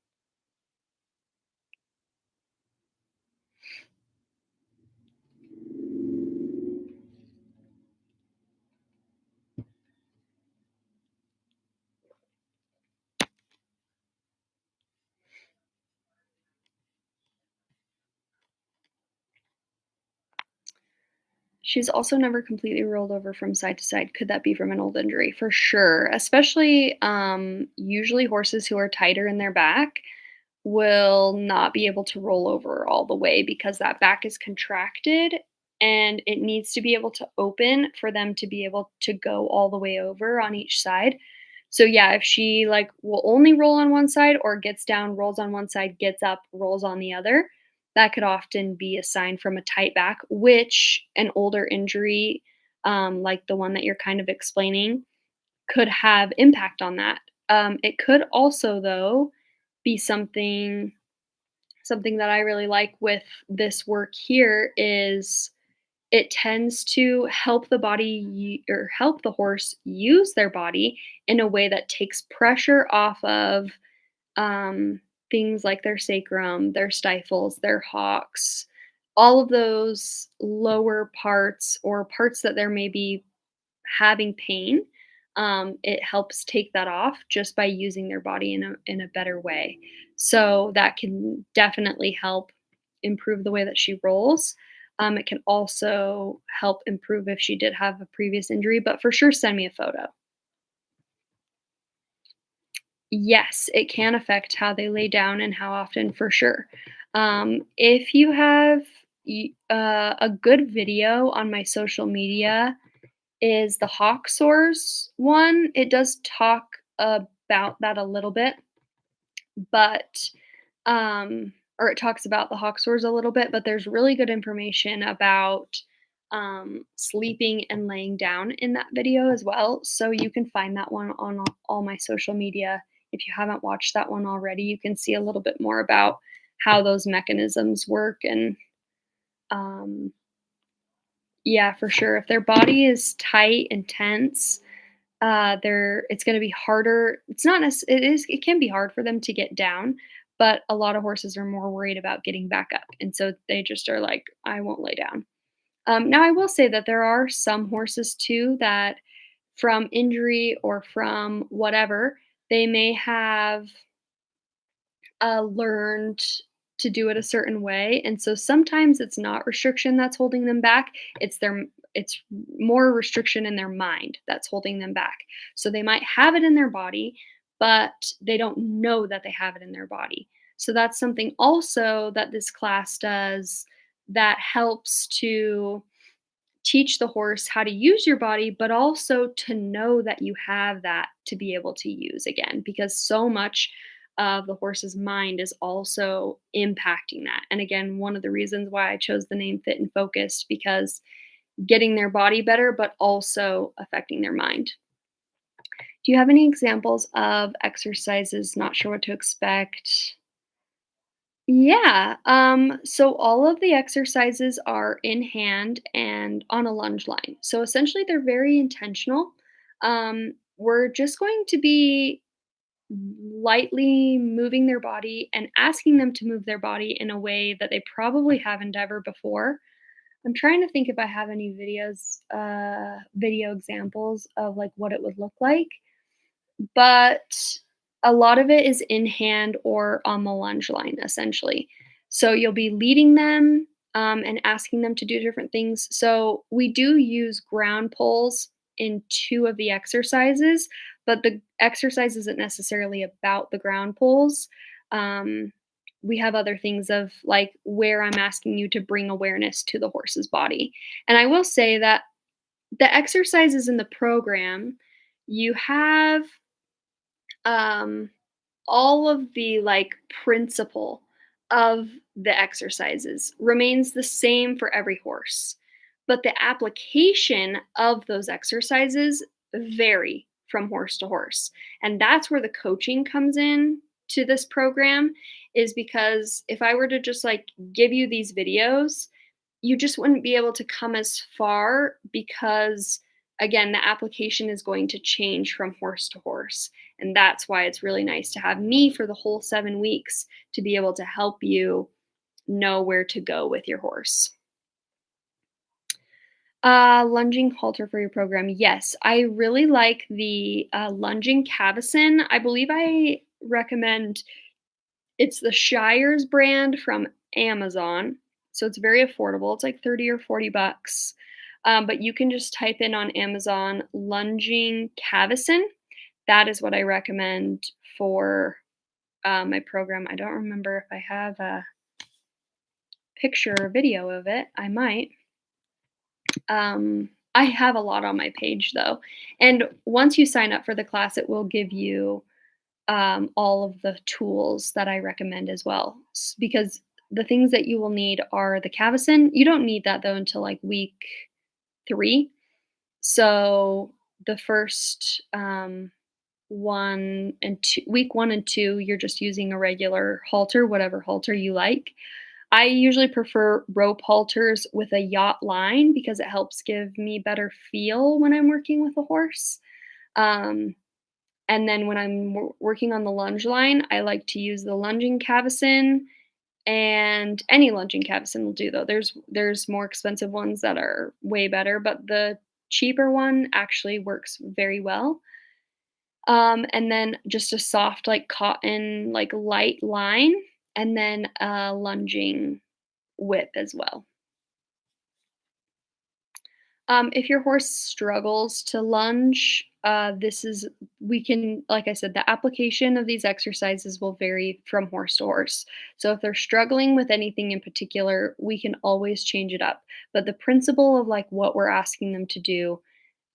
She's also never completely rolled over from side to side. Could that be from an old injury? For sure. Especially usually horses who are tighter in their back will not be able to roll over all the way because that back is contracted and it needs to be able to open for them to be able to go all the way over on each side. So yeah, if she like will only roll on one side or gets down, rolls on one side, gets up, rolls on the other, that could often be a sign from a tight back, which an older injury, like the one that you're kind of explaining, could have impact on that. It could also, though, be something that I really like with this work here is it tends to help the or help the horse use their body in a way that takes pressure off of um, things like their sacrum, their stifles, their hocks, all of those lower parts or parts that they're maybe having pain, it helps take that off just by using their body in a better way. So that can definitely help improve the way that she rolls. It can also help improve if she did have a previous injury, but for sure, send me a photo. Yes, it can affect how they lay down and how often, for sure. If you have a good video on my social media, is the hawk sores one. It does talk about that a little bit, but or it talks about the hawk sores a little bit, but there's really good information about sleeping and laying down in that video as well. So you can find that one on all my social media. If you haven't watched that one already, you can see a little bit more about how those mechanisms work. And um, yeah, for sure. If their body is tight and tense, they're it's gonna be harder. It's not nec it can be hard for them to get down, but a lot of horses are more worried about getting back up, and so they just are like, "I won't lay down." Now I will say that there are some horses too that from injury or from whatever, they may have learned to do it a certain way, and so sometimes it's not restriction that's holding them back, it's more restriction in their mind that's holding them back. So they might have it in their body, but they don't know that they have it in their body. So that's something also that this class does that helps to teach the horse how to use your body, but also to know that you have that to be able to use again, because so much of the horse's mind is also impacting that. And again, one of the reasons why I chose the name Fit and Focused, because getting their body better, but also affecting their mind. Do you have any examples of exercises not sure what to expect? Yeah. So all of the exercises are in hand and on a lunge line. So essentially, they're very intentional. We're just going to be lightly moving their body and asking them to move their body in a way that they probably haven't ever before. I'm trying to think if I have any video examples of like what it would look like, but a lot of it is in hand or on the lunge line, essentially. So you'll be leading them and asking them to do different things. So we do use ground poles in two of the exercises, but the exercise isn't necessarily about the ground poles. Um, we have other things of like where I'm asking you to bring awareness to the horse's body. And I will say that the exercises in the program, you have um, all of the like principle of the exercises remains the same for every horse, but the application of those exercises vary from horse to horse. And that's where the coaching comes in to this program, is because if I were to just like give you these videos, you just wouldn't be able to come as far, because again, the application is going to change from horse to horse. And that's why it's really nice to have me for the whole 7 weeks to be able to help you know where to go with your horse. Lunging halter for your program. Yes, I really like the lunging cavesson. I believe I recommend it's the Shires brand from Amazon. So it's very affordable. It's like 30 or 40 bucks. But you can just type in on Amazon lunging cavesson. That is what I recommend for my program. I don't remember if I have a picture or video of it. I might. I have a lot on my page though. And once you sign up for the class, it will give you all of the tools that I recommend as well. Because the things that you will need are the cavesson. You don't need that though until like week 3. So the first week 1 and 2, you're just using a regular halter, whatever halter you like. I usually prefer rope halters with a yacht line because it helps give me better feel when I'm working with a horse. Um, and then when I'm working on the lunge line, I like to use the lunging cavesson, and any lunging cavesson will do though. There's more expensive ones that are way better, but the cheaper one actually works very well. And then just a soft, like, cotton, like, light line, and then a lunging whip as well. If your horse struggles to lunge, this is we can like I said, the application of these exercises will vary from horse to horse. So if they're struggling with anything in particular, we can always change it up. But the principle of like what we're asking them to do,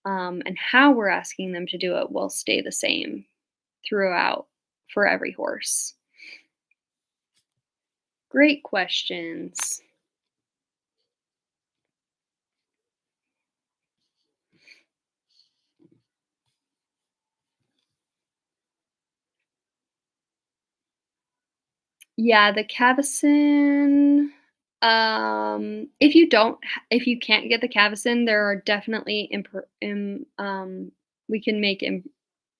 and how we're asking them to do it will stay the same throughout for every horse. Great questions. Yeah, the Cavison, if you can't get the Cavison, there are definitely we can make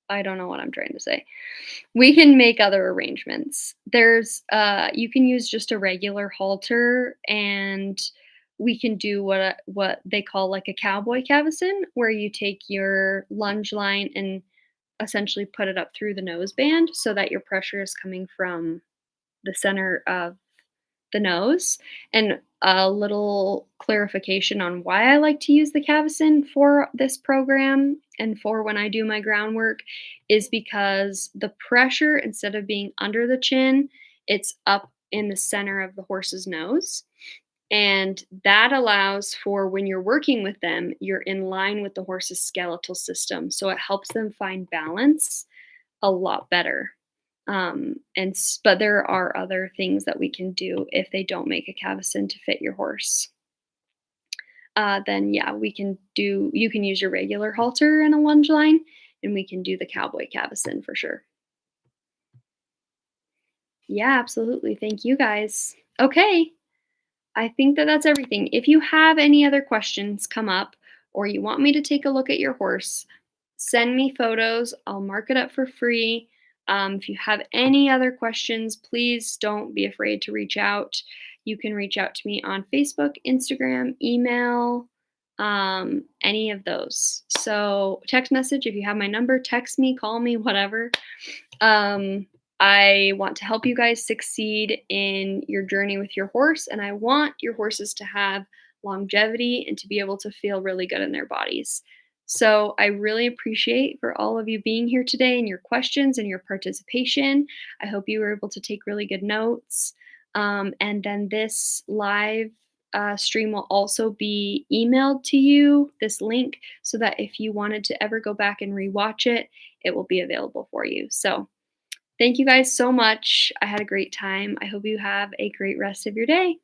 I don't know what I'm trying to say. We can make other arrangements. You can use just a regular halter, and we can do what they call, like, a cowboy Cavison, where you take your lunge line and essentially put it up through the nose band so that your pressure is coming from the center of the nose. And a little clarification on why I like to use the Cavison for this program and for when I do my groundwork is because the pressure, instead of being under the chin, it's up in the center of the horse's nose. And that allows for when you're working with them, you're in line with the horse's skeletal system. So it helps them find balance a lot better. But there are other things that we can do if they don't make a cavison to fit your horse. Then yeah, you can use your regular halter and a lunge line, and we can do the cowboy cavison for sure. Yeah, absolutely. Thank you guys. Okay, I think that that's everything. If you have any other questions come up or you want me to take a look at your horse, send me photos. I'll mark it up for free. If you have any other questions, please don't be afraid to reach out. You can reach out to me on Facebook, Instagram, email, any of those. So, text message, if you have my number, text me, call me, whatever. Um, I want to help you guys succeed in your journey with your horse, and I want your horses to have longevity and to be able to feel really good in their bodies. So, I really appreciate for all of you being here today and your questions and your participation. I hope you were able to take really good notes. And then this live stream will also be emailed to you, this link, so that if you wanted to ever go back and rewatch it, it will be available for you. So, thank you guys so much. I had a great time. I hope you have a great rest of your day.